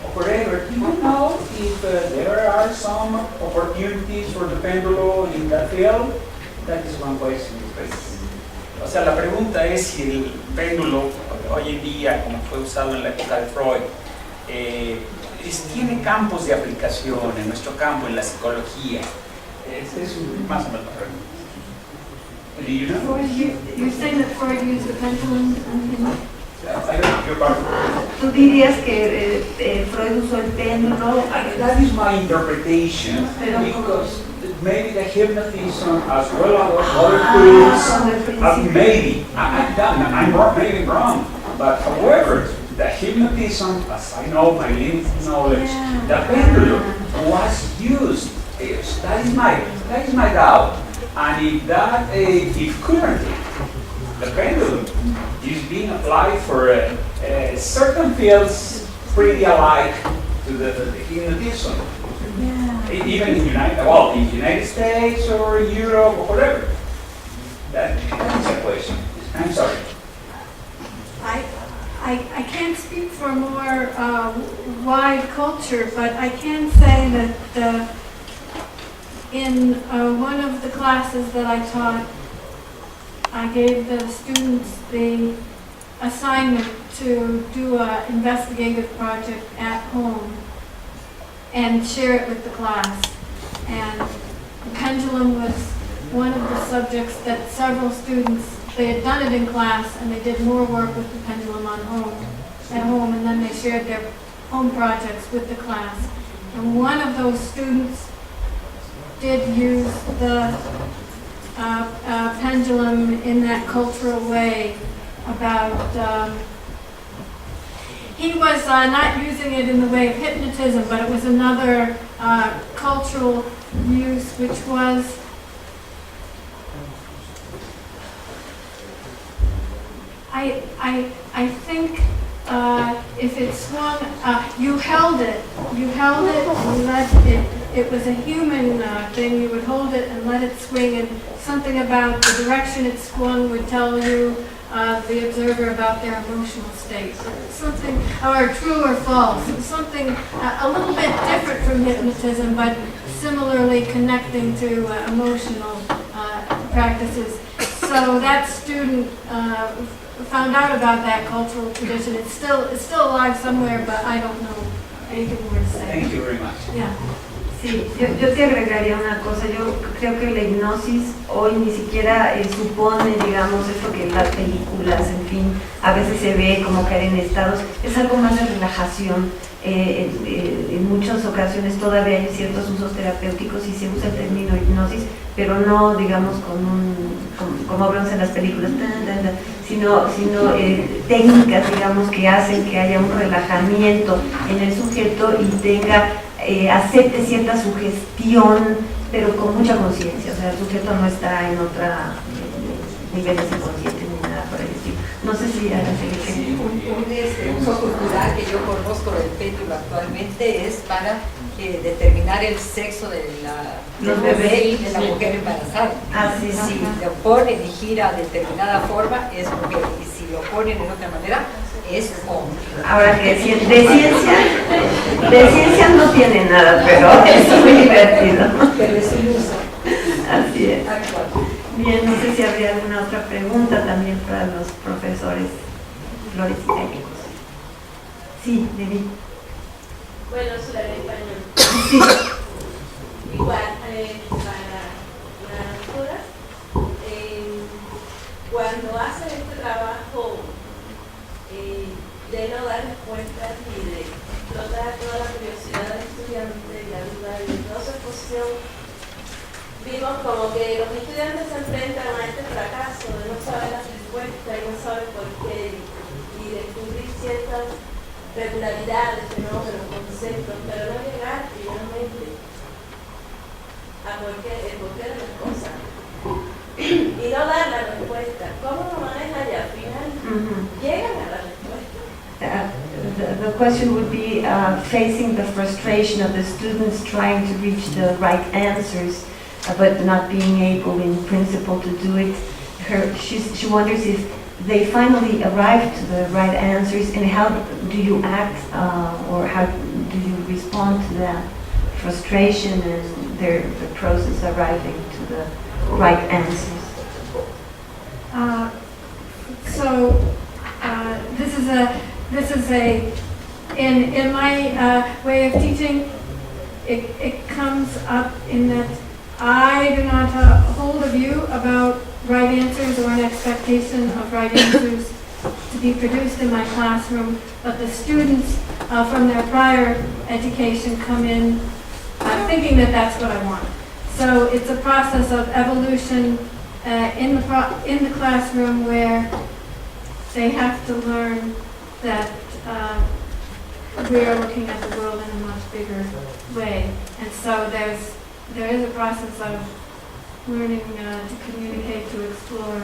or wherever. Do you know if there are some opportunities for the pendulum in that field? That is one question. O sea, la pregunta es si el péndulo hoy en día, como fue usado en la época de Freud, tiene campos de aplicación en nuestro campo, en la psicología. Es más o menos la pregunta. Do you know? You're saying that Freud used the pendulum I don't know your part. ¿Tú dirías que Freud usó el péndulo? That is my interpretation, because maybe the hypnotism as well as other tools, maybe, I'm wrong, maybe wrong, but however, the hypnotism, as I know my limited knowledge, the pendulum was used. That is my doubt. And if currently the pendulum is being applied for certain fields pretty alike to the hypnotism, even in the United States or Europe or whatever. That is a question. I'm sorry. I can't speak for more wide culture, but I can say that in one of the classes that I taught, I gave the students the assignment to do an investigative project at home and share it with the class. And the pendulum was one of the subjects that several students, they had done it in class and they did more work with the pendulum at home, and then they shared their home projects with the class. And one of those students did use the pendulum in that cultural way about, he was not using it in the way of hypnotism, but it was another cultural use, which was I think if it swung, you held it and you let it was a human thing, you would hold it and let it swing, and something about the direction it swung would tell you, the observer, about their emotional state. Something, or true or false, something a little bit different from hypnotism, but similarly connecting to emotional practices. So that student found out about that cultural tradition. It's still alive somewhere, but I don't know anything more to say. Thank you very much. Yeah. Sí, yo te agregaría una cosa. Yo creo que la hipnosis hoy ni siquiera supone, digamos, esto que en las películas, en fin, a veces se ve como caer en estados. Es algo más de relajación. En muchas ocasiones todavía hay ciertos usos terapéuticos y se usa el término hipnosis, pero no, digamos, como vemos en las películas, sino técnicas, digamos, que hacen que haya un relajamiento en el sujeto y tenga, acepte cierta sugestión, pero con mucha conciencia. O sea, el sujeto no está en otra niveles inconscientes ni nada por el estilo. No sé si un uso cultural que yo conozco del péndulo actualmente es para determinar el sexo del bebé y de la mujer embarazada. Ah, sí, sí. Si lo ponen y gira de determinada forma, es mujer, y si lo ponen de otra manera, es hombre. Ahora que de ciencia no tiene nada, pero es muy divertido. Pero es un uso. Así es. Actual. Bien, no sé si habría alguna otra pregunta también para los profesores Flores y técnicos. Sí, Debbie. Bueno, sobre el español. Sí. Igual, para las lecturas, cuando hacen este trabajo de no dar respuestas y de explotar toda la curiosidad del estudiante y la duda y toda su exposición, vimos como que los estudiantes se enfrentan a este fracaso de no saber las respuestas y no saber por qué, y descubrir ciertas regularidades, fenómenos, conceptos, pero no llegar finalmente a el porqué de las cosas y no dar la respuesta. ¿Cómo lo manejan y al final llegan a la respuesta? The question would be facing the frustration of the students trying to reach the right answers, but not being able in principle to do it. She wonders if they finally arrive to the right answers, and how do you act or how do you respond to that frustration and the process arriving to the right answers? This is in my way of teaching, it comes up in that I do not hold a view about right answers or an expectation of right answers to be produced in my classroom, but the students from their prior education come in thinking that that's what I want. So it's a process of evolution in the classroom where they have to learn that we are looking at the world in a much bigger way. And so there is a process of learning to communicate, to explore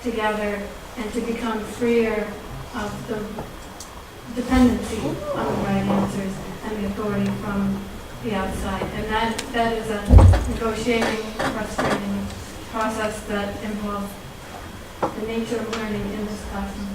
together, and to become freer of the dependency on the right answers and the authority from the outside. And that is a negotiating, frustrating process that involves the nature of learning in this classroom.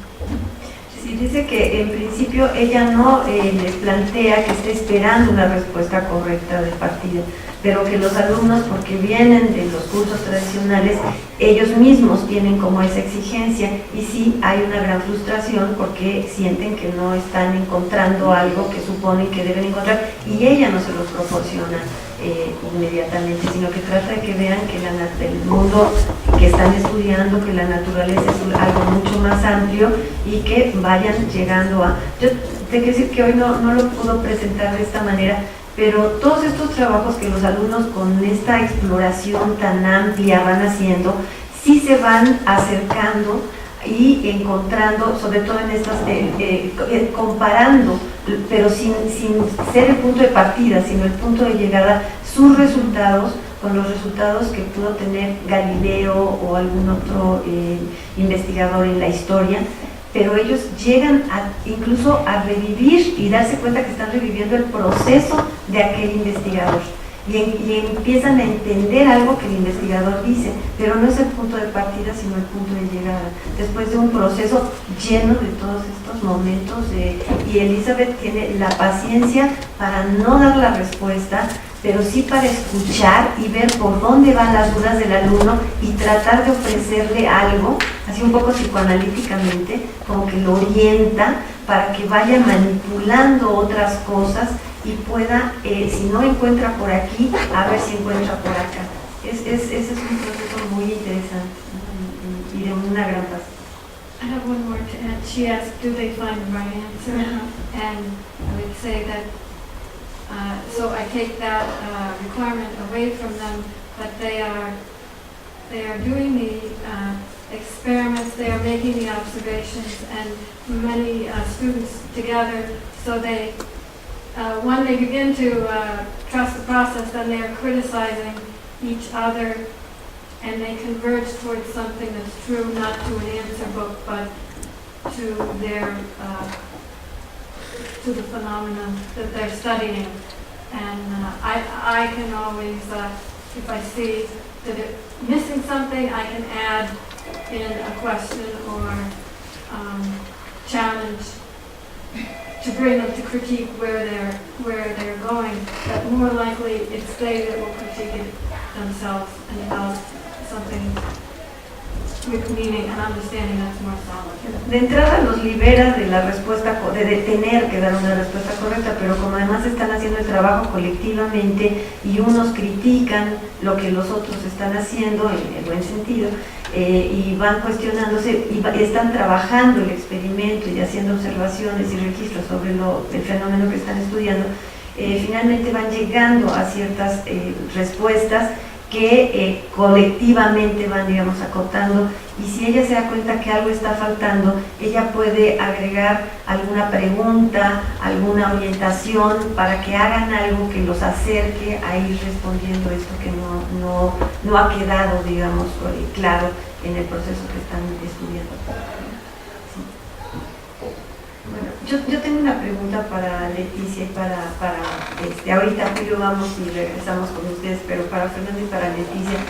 Sí, dice que en principio ella no les plantea que esté esperando una respuesta correcta de partida, pero que los alumnos, porque vienen de los cursos tradicionales, ellos mismos tienen como esa exigencia, y sí hay una gran frustración porque sienten que no están encontrando algo que suponen que deben encontrar, y ella no se los proporciona inmediatamente, sino que trata de que vean que el mundo que están estudiando, que la naturaleza es algo mucho más amplio, y que vayan llegando a... Yo tengo que decir que hoy no lo puedo presentar de esta manera, pero todos estos trabajos que los alumnos con esta exploración tan amplia van haciendo, sí se van acercando y encontrando, sobre todo en estas, comparando, pero sin ser el punto de partida, sino el punto de llegada, sus resultados con los resultados que pudo tener Galileo o algún otro investigador en la historia, pero ellos llegan incluso a revivir y darse cuenta que están reviviendo el proceso de aquel investigador. Y empiezan a entender algo que el investigador dice, pero no es el punto de partida, sino el punto de llegada, después de un proceso lleno de todos estos momentos. Y Elizabeth tiene la paciencia para no dar la respuesta, pero sí para escuchar y ver por dónde van las dudas del alumno y tratar de ofrecerle algo, así un poco psicoanalíticamente, como que lo orienta para que vaya manipulando otras cosas y pueda, si no encuentra por aquí, a ver si encuentra por acá. Ese es un proceso muy interesante, ¿no? Y de una gran paz. I have one more to add. She asked, do they find the right answer? And I would say that, so I take that requirement away from them, but they are doing the experiments, they are making the observations, and many students together, so they, when they begin to trust the process, then they are criticizing each other, and they converge towards something that's true, not to an answer book, but to their to the phenomenon that they're studying. And I can always, if I see that it's missing something, I can add in a question or challenge to bring them to critique where they're going. But more likely, it's they that will critique it themselves and develop something with meaning and understanding that's more solid. De entrada los libera de la respuesta, de tener que dar una respuesta correcta, pero como además están haciendo el trabajo colectivamente y unos critican lo que los otros están haciendo en el buen sentido, y van cuestionándose y están trabajando el experimento y haciendo observaciones y registros sobre el fenómeno que están estudiando, finalmente van llegando a ciertas respuestas que colectivamente van, digamos, acotando, y si ella se da cuenta que algo está faltando, ella puede agregar alguna pregunta, alguna orientación para que hagan algo que los acerque a ir respondiendo esto que no ha quedado, digamos, claro en el proceso que están estudiando. Bueno, yo tengo una pregunta para Leticia y para ahorita Julio vamos y regresamos con ustedes, pero para Fernando y para Leticia.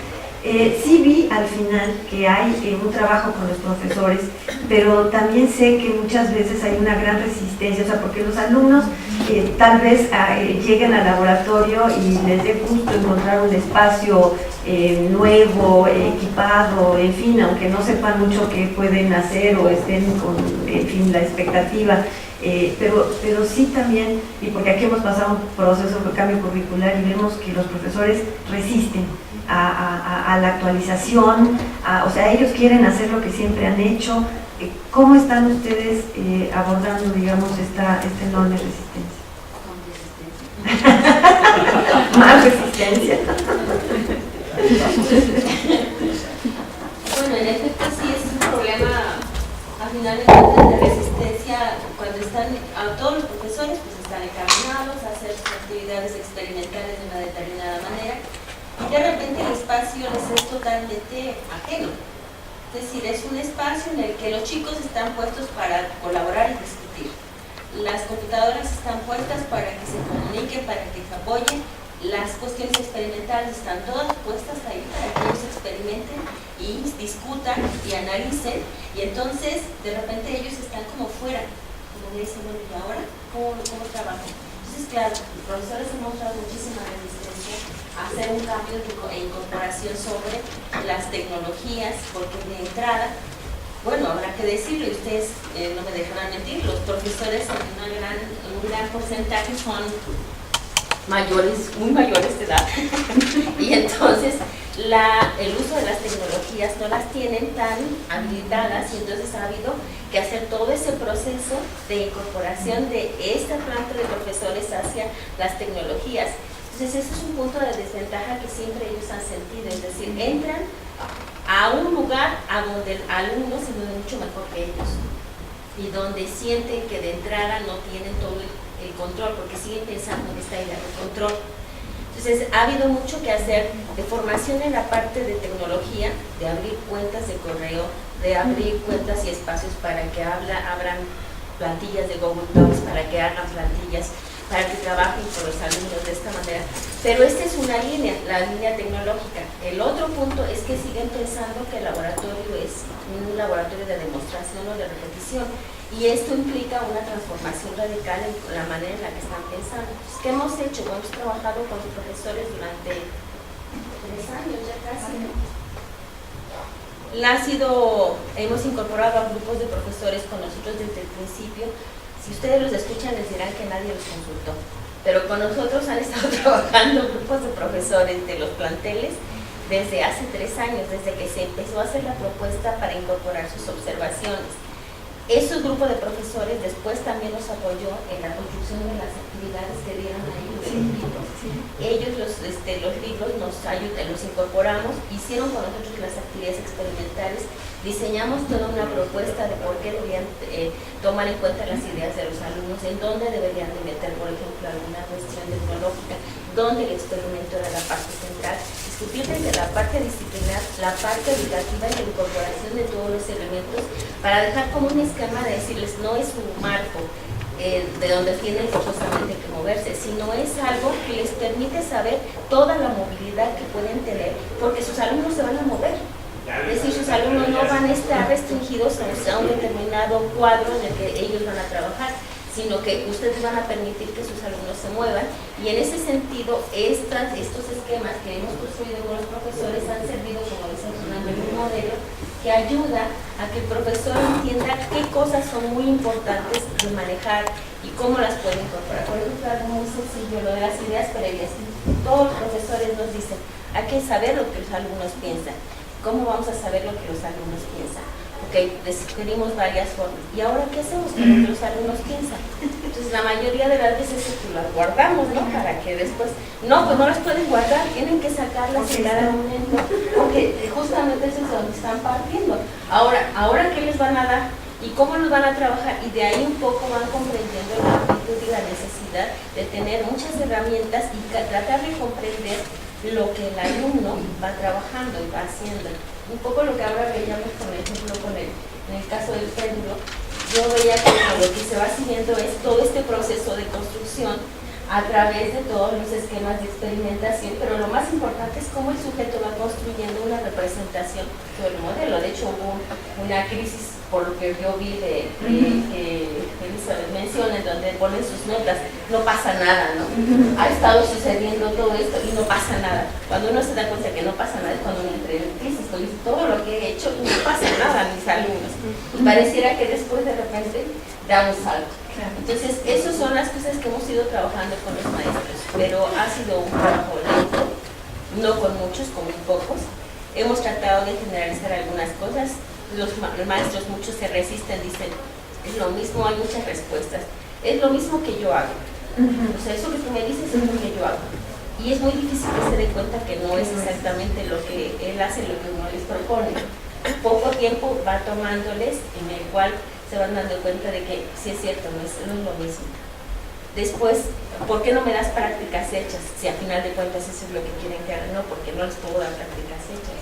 Sí vi al final que hay un trabajo con los profesores, pero también sé que muchas veces hay una gran resistencia, o sea, porque los alumnos tal vez lleguen al laboratorio y les dé gusto encontrar un espacio nuevo, equipado, en fin, aunque no sepan mucho qué pueden hacer o estén con, en fin, la expectativa. Pero sí también, y porque aquí hemos pasado un proceso de cambio curricular y vemos que los profesores resisten a la actualización, o sea, ellos quieren hacer lo que siempre han hecho. ¿Cómo están ustedes abordando, digamos, esta enorme resistencia? Con resistencia. Más resistencia. Bueno, en efecto sí es un problema, a final de cuentas, de resistencia cuando están, a todos los profesores pues están encaminados a hacer sus actividades experimentales de una determinada manera y de repente el espacio les es totalmente ajeno. Es decir, es un espacio en el que los chicos están puestos para colaborar y discutir. Las computadoras están puestas para que se comuniquen, para que se apoyen. Las cuestiones experimentales están todas puestas ahí para que ellos experimenten y discutan y analicen, y entonces de repente ellos están como fuera, como dicen, bueno, ¿y ahora cómo trabajan? Entonces, claro, los profesores han mostrado muchísima resistencia a hacer un cambio e incorporación sobre las tecnologías, porque de entrada, bueno, habrá que decirlo, y ustedes no me dejarán mentir, los profesores en un gran porcentaje son mayores, muy mayores de edad, y entonces el uso de las tecnologías no las tienen tan habilitadas, y entonces ha habido que hacer todo ese proceso de incorporación de esta planta de profesores hacia las tecnologías. Entonces ese es un punto de desventaja que siempre ellos han sentido, es decir, entran a un lugar a donde el alumno se mueve mucho mejor que ellos y donde sienten que de entrada no tienen todo el control, porque siguen pensando en esta idea de control. Entonces ha habido mucho que hacer de formación en la parte de tecnología, de abrir cuentas de correo, de abrir cuentas y espacios para que abran plantillas de Google Docs, para que hagan plantillas, para que trabajen con los alumnos de esta manera. Pero esta es una línea, la línea tecnológica. El otro punto es que siguen pensando que el laboratorio es un laboratorio de demostración o de repetición, y esto implica una transformación radical en la manera en la que están pensando. Pues, ¿qué hemos hecho? Bueno, hemos trabajado con los profesores durante 3 años ya casi. Hemos incorporado a grupos de profesores con nosotros desde el principio. Si ustedes los escuchan les dirán que nadie los consultó, pero con nosotros han estado trabajando grupos de profesores de los planteles desde hace 3 años, desde que se empezó a hacer la propuesta para incorporar sus observaciones. Esos grupos de profesores después también nos apoyó en la construcción de las actividades que dieron ahí de los libros. Ellos, los libros, los incorporamos, hicieron con nosotros las actividades experimentales, diseñamos toda una propuesta de por qué debían tomar en cuenta las ideas de los alumnos, en dónde deberían de meter, por ejemplo, alguna cuestión tecnológica, dónde el experimento era la parte central, discutir desde la parte disciplinar, la parte educativa y la incorporación de todos los elementos, para dejar como un esquema de decirles, no es un marco de donde tienen justamente que moverse, sino es algo que les permite saber toda la movilidad que pueden tener, porque sus alumnos se van a mover. Es decir, sus alumnos no van a estar restringidos a un determinado cuadro en el que ellos van a trabajar, sino que ustedes van a permitir que sus alumnos se muevan, y en ese sentido estos esquemas que hemos construido con los profesores han servido, como dice Fernando, un modelo que ayuda a que el profesor entienda qué cosas son muy importantes de manejar y cómo las puede incorporar. Por ejemplo, algo muy sencillo, lo de las ideas previas. Todos los profesores nos dicen, hay que saber lo que los alumnos piensan. ¿Cómo vamos a saber lo que los alumnos piensan? Ok, describimos varias formas. ¿Y ahora qué hacemos con lo que los alumnos piensan? Entonces, la mayoría de las veces es que las guardamos, ¿no? Para que después... No, pues no las pueden guardar, tienen que sacarlas en cada momento, porque justamente eso es donde están partiendo. Ahora ¿qué les van a dar? ¿Y cómo los van a trabajar? Y de ahí un poco van comprendiendo la amplitud y la necesidad de tener muchas herramientas y tratar de comprender lo que el alumno va trabajando y va haciendo. Un poco lo que ahora veíamos, por ejemplo, en el caso del péndulo, yo veía que lo que se va siguiendo es todo este proceso de construcción a través de todos los esquemas de experimentación, pero lo más importante es cómo el sujeto va construyendo una representación sobre el modelo. De hecho, hubo una crisis, por lo que yo vi que Elizabeth menciona, en donde ponen sus notas, no pasa nada, ¿no? Ha estado sucediendo todo esto y no pasa nada. Cuando uno se da cuenta que no pasa nada es cuando uno entra en crisis, porque todo lo que he hecho no pasa nada a mis alumnos. Y pareciera que después de repente da un salto. Entonces, esas son las cosas que hemos ido trabajando con los maestros, pero ha sido un trabajo lento, no con muchos, con muy pocos. Hemos tratado de generalizar algunas cosas. Los maestros, muchos se resisten, dicen, es lo mismo, hay muchas respuestas, es lo mismo que yo hago. O sea, eso que tú me dices es lo que yo hago. y es muy difícil que se dé cuenta que no es exactamente lo que él hace, lo que uno les propone. Poco tiempo va tomándoles, en el cual se van dando cuenta de que sí es cierto, no es lo mismo. Después, ¿por qué no me das prácticas hechas? Si a final de cuentas eso es lo que quieren que hagan, no, porque no les puedo dar prácticas hechas.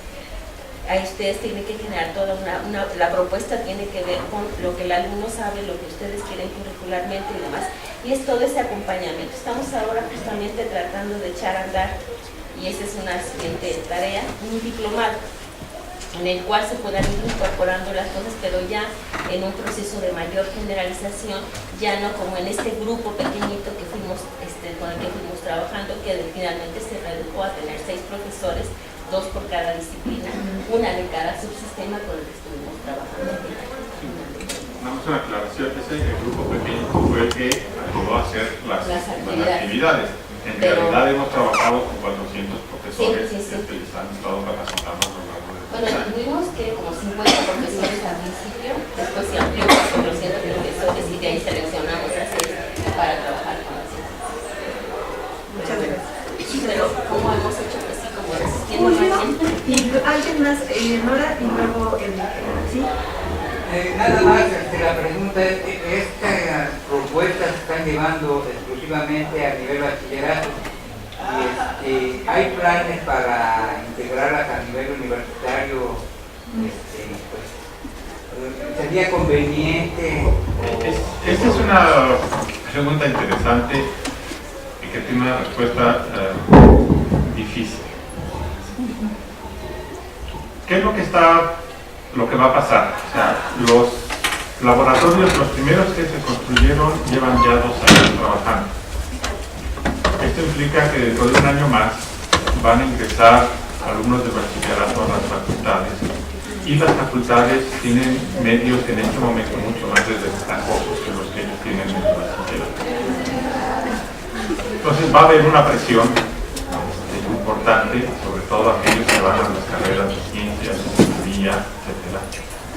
Ahí ustedes tienen que generar toda la propuesta tiene que ver con lo que el alumno sabe, lo que ustedes quieren curricularmente y demás. Y es todo ese acompañamiento. Estamos ahora justamente tratando de echar a andar, y esa es una siguiente tarea, un diplomado en el cual se puedan ir incorporando las cosas, pero ya en un proceso de mayor generalización, ya no como en este grupo pequeñito que fuimos, con el que fuimos trabajando, que finalmente se redujo a tener 6 profesores, 2 por cada disciplina, una de cada subsistema con el que estuvimos trabajando. Damos una aclaración, ese grupo pequeño fue el que ayudó a hacer las actividades. En realidad hemos trabajado con 400 profesores que han estado capacitando a lo largo de bueno, tuvimos que como 50 profesores al principio, después se amplió a 400 profesores y de ahí seleccionamos a 6 para trabajar con las ciencias. Muchas gracias. Pero como hemos hecho así, como resistiendo Julio, más gente. y alguien más, Nora, y luego el ¿sí? Nada más, la pregunta es, ¿estas propuestas se están llevando exclusivamente a nivel bachillerato? Y ¿hay planes para integrarlas a nivel universitario? Pues, ¿sería conveniente? Esta es una pregunta interesante y que tiene una respuesta difícil. ¿Qué es lo que va a pasar? O sea, los laboratorios, los primeros que se construyeron, llevan ya 2 años trabajando. Esto implica que dentro de un año más van a ingresar alumnos de bachillerato a las facultades, y las facultades tienen medios en este momento mucho más desventajosos que los que ellos tienen en el bachillerato. Entonces va a haber una presión importante, sobre todo aquellos que van a las carreras de ciencias, ingeniería, etcétera,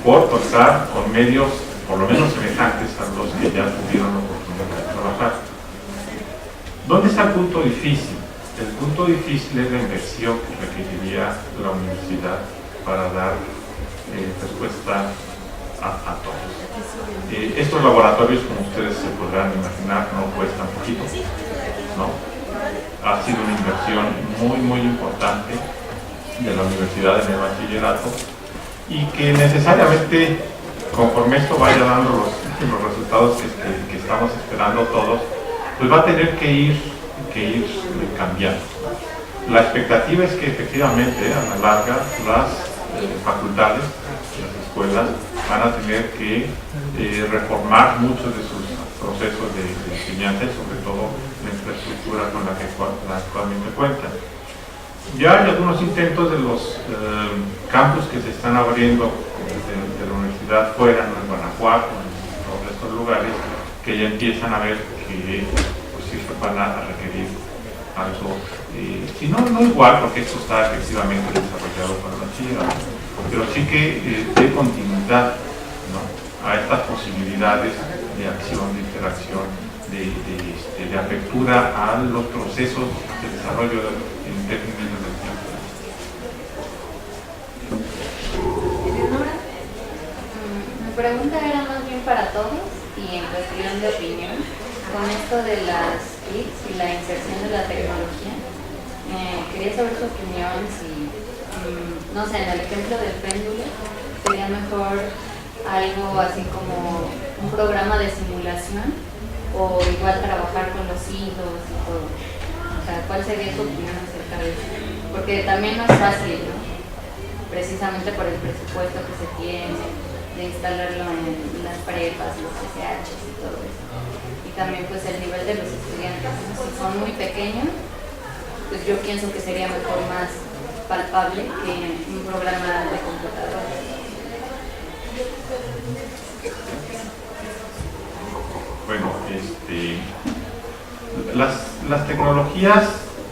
por contar con medios por lo menos semejantes a los que ya tuvieron la oportunidad de trabajar. ¿Dónde está el punto difícil? El punto difícil es la inversión que requeriría la universidad para dar respuesta a todos. Estos laboratorios, como ustedes se podrán imaginar, no cuestan poquito, ¿no? Ha sido una inversión muy importante de la universidad en el bachillerato, y que necesariamente, conforme esto vaya dando los resultados que estamos esperando todos, pues va a tener que ir cambiando. La expectativa es que efectivamente a la larga las facultades, las escuelas, van a tener que reformar muchos de sus procesos de enseñanza, y sobre todo la infraestructura con la que actualmente cuentan. Ya hay algunos intentos de los campus que se están abriendo de la universidad fuera, en Guanajuato, en todos estos lugares, que ya empiezan a ver que pues, sí van a requerir algo, si no igual, porque esto está efectivamente desarrollado para el bachillerato, pero sí que dé continuidad, ¿no?, a estas posibilidades de acción, de interacción, de apertura a los procesos de desarrollo en términos del tiempo. Eleonora, mi pregunta era más bien para todos y en cuestión de opinión. Con esto de las TICs y la inserción de la tecnología, quería saber su opinión si, no sé, en el ejemplo del péndulo, sería mejor algo así como un programa de simulación o igual trabajar con los hilos y todo. O sea, ¿cuál sería su opinión acerca de eso? Porque también no es fácil, ¿no? Precisamente por el presupuesto que se tiene de instalarlo en las prepas, los SHs y todo eso. Y también pues el nivel de los estudiantes, ¿no? Si son muy pequeños, pues yo pienso que sería mejor más palpable que un programa de computadora. Bueno, las tecnologías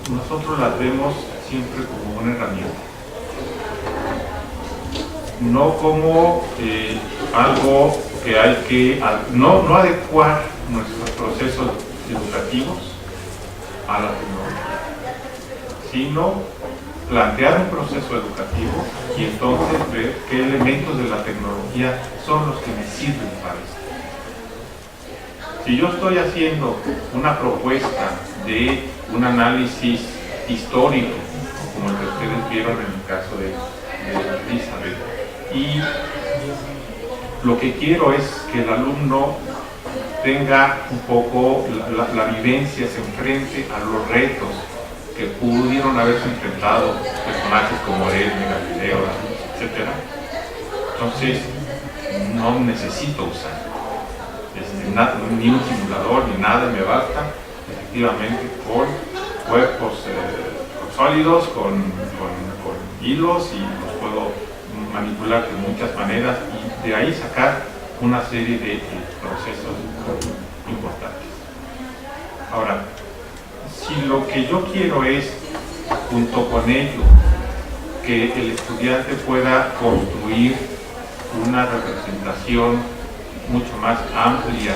nosotros las vemos siempre como una herramienta, no como algo que hay que no adecuar nuestros procesos educativos a la tecnología. sino plantear un proceso educativo y entonces ver qué elementos de la tecnología son los que me sirven para esto. Si yo estoy haciendo una propuesta de un análisis histórico, como el que ustedes vieron en el caso de Elizabeth, y lo que quiero es que el alumno tenga un poco la vivencia, se enfrente a los retos que pudieron haberse enfrentado personajes como él, Galileo, etc. Entonces, no necesito usar ni un simulador ni nada, me basta efectivamente con cuerpos sólidos, con hilos, y los puedo manipular de muchas maneras y de ahí sacar una serie de procesos importantes. Ahora, si lo que yo quiero es, junto con ello, que el estudiante pueda construir una representación mucho más amplia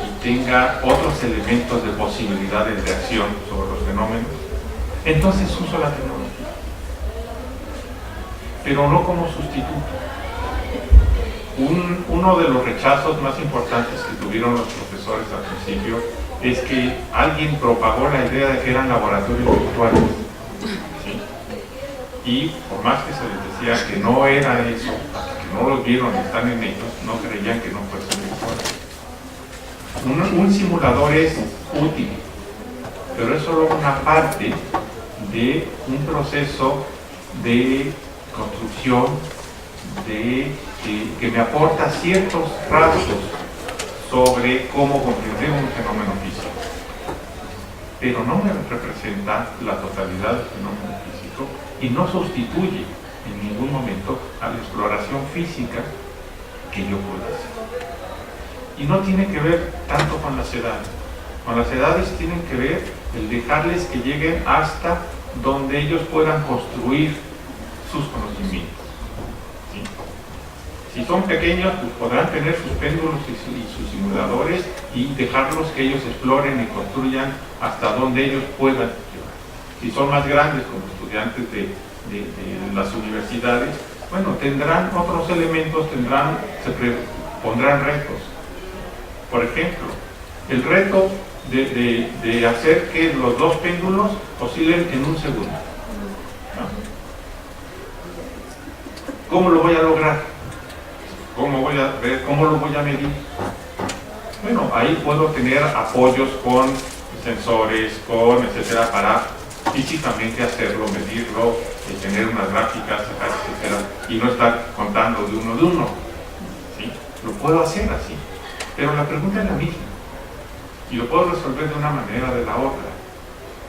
y tenga otros elementos de posibilidades de acción sobre los fenómenos, entonces uso la tecnología, pero no como sustituto. Uno de los rechazos más importantes que tuvieron los profesores al principio es que alguien propagó la idea de que eran laboratorios virtuales, ¿sí? Y por más que se les decía que no era eso, hasta que no los vieron y están en ellos, no creían que no fuesen virtuales. Un simulador es útil, pero es solo una parte de un proceso de construcción que me aporta ciertos rasgos sobre cómo comprender un fenómeno físico, pero no me representa la totalidad del fenómeno físico y no sustituye en ningún momento a la exploración física que yo puedo hacer. Y no tiene que ver tanto con las edades. Con las edades tienen que ver el dejarles que lleguen hasta donde ellos puedan construir sus conocimientos. ¿Sí? Si son pequeños, pues podrán tener sus péndulos y sus simuladores y dejarlos que ellos exploren y construyan hasta donde ellos puedan llegar. Si son más grandes, como estudiantes de las universidades, bueno, tendrán otros elementos, pondrán retos. Por ejemplo, el reto de hacer que los dos péndulos oscilen en un segundo. ¿No? ¿Cómo lo voy a lograr? ¿Cómo lo voy a medir? Bueno, ahí puedo tener apoyos con sensores, etcétera, para físicamente hacerlo, medirlo, tener unas gráficas, etcétera, y no estar contando de uno. ¿Sí? Lo puedo hacer así, pero la pregunta es la misma y lo puedo resolver de una manera o de la otra.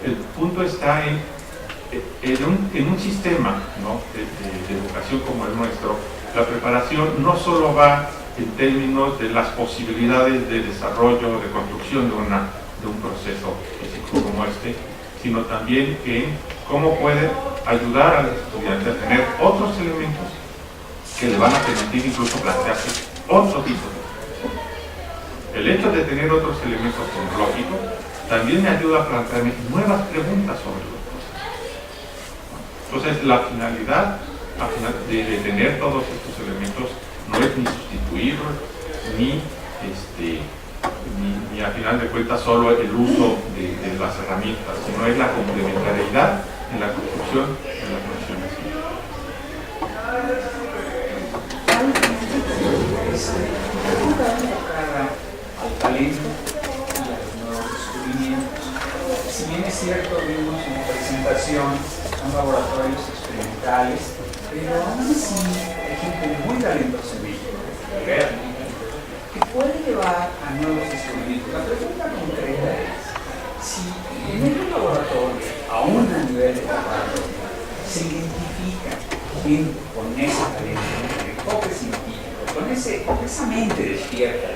El punto está en un sistema, ¿no?, de educación como el nuestro. La preparación no solo va en términos de las posibilidades de desarrollo, de construcción de un proceso físico como este, sino también en cómo puede ayudar al estudiante a tener otros elementos que le van a permitir incluso plantearse otro tipo de cosas. El hecho de tener otros elementos tecnológicos también me ayuda a plantearme nuevas preguntas sobre los procesos. Entonces, la finalidad de tener todos estos elementos no es ni sustituirlos, ni a final de cuentas solo el uso de las herramientas, sino es la complementariedad en la construcción de las nociones. Al talento y a los nuevos descubrimientos. Si bien es cierto, vimos en la presentación, son laboratorios experimentales, pero aún así hay gente muy talentosa en México, que puede llevar a nuevos descubrimientos. La pregunta concreta es, si en el laboratorio, aún a nivel de laboratorio, se identifica gente con ese talento, con el enfoque científico, con esa mente despierta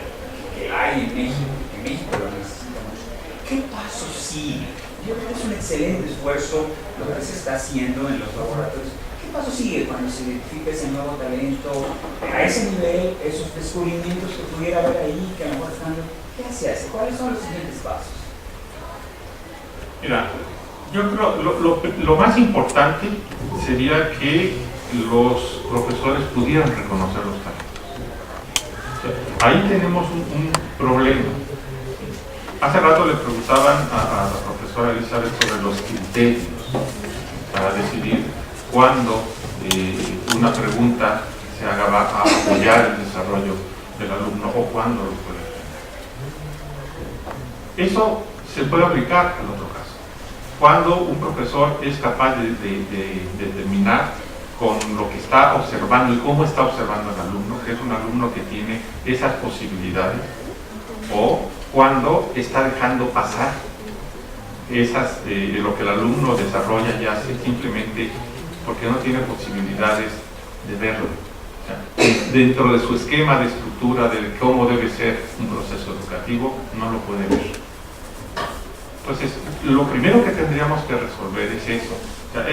que hay en México, que México lo necesita mucho, ¿qué paso sigue? Yo creo que es un excelente esfuerzo lo que se está haciendo en los laboratorios. ¿Qué paso sigue cuando se identifica ese nuevo talento a ese nivel, esos descubrimientos que pudiera haber ahí, que a lo mejor están... ¿Qué se hace? ¿Cuáles son los siguientes pasos? Mira, Yo creo lo más importante sería que los profesores pudieran reconocer los talentos. O sea, ahí tenemos un problema. Hace rato le preguntaban a la profesora Elizabeth sobre los criterios para decidir cuándo una pregunta se haga va a apoyar el desarrollo del alumno o cuándo lo puede hacer. Eso se puede aplicar al otro caso. Cuando un profesor es capaz de determinar con lo que está observando y cómo está observando al alumno, que es un alumno que tiene esas posibilidades, o cuando está dejando pasar lo que el alumno desarrolla y hace simplemente porque no tiene posibilidades de verlo. O sea, dentro de su esquema de estructura de cómo debe ser un proceso educativo, no lo puede ver. Entonces, lo primero que tendríamos que resolver es eso. O sea,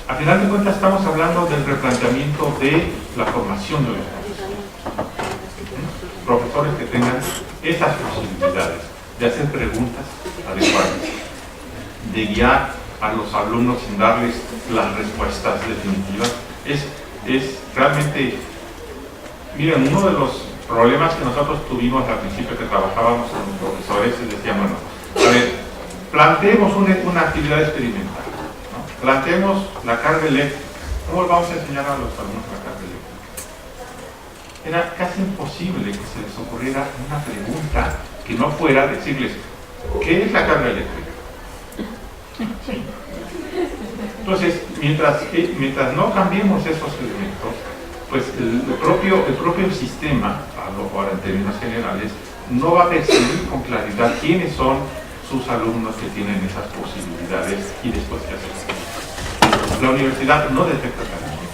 a final de cuentas estamos hablando del replanteamiento de la formación de los profesores que tengan esas posibilidades de hacer preguntas adecuadas, de guiar a los alumnos sin darles las respuestas definitivas. Es realmente, miren, uno de los problemas que nosotros tuvimos al principio que trabajábamos con los profesores es decían, bueno, a ver, planteemos una actividad experimental, ¿no? Planteemos la carga eléctrica. ¿Cómo vamos a enseñar a los alumnos la carga eléctrica? Era casi imposible que se les ocurriera una pregunta que no fuera decirles, ¿qué es la carga eléctrica? Sí. Entonces, mientras no cambiemos esos elementos, pues el propio sistema, ahora en términos generales, no va a percibir con claridad quiénes son sus alumnos que tienen esas posibilidades y después qué hacer. La universidad no detecta talentos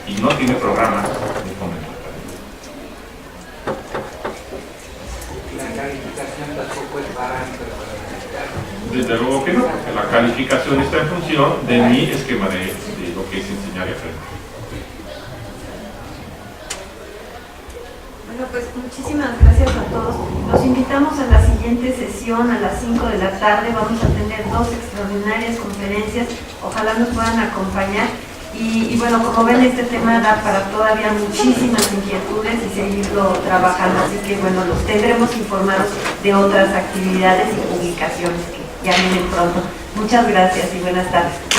y no tiene programas de fomento de talentos. La calificación tampoco es parámetro para detectar. Desde luego que no, porque la calificación está en función de mi esquema de lo que es enseñar y aprender. Bueno, pues muchísimas gracias a todos. Los invitamos a la siguiente sesión a las 5 de la tarde. Vamos a tener 2 extraordinarias conferencias. Ojalá nos puedan acompañar. Y bueno, como ven, este tema da para todavía muchísimas inquietudes y seguirlo trabajando. Así que bueno, los tendremos informados de otras actividades y publicaciones que ya vienen pronto. Muchas gracias y buenas tardes.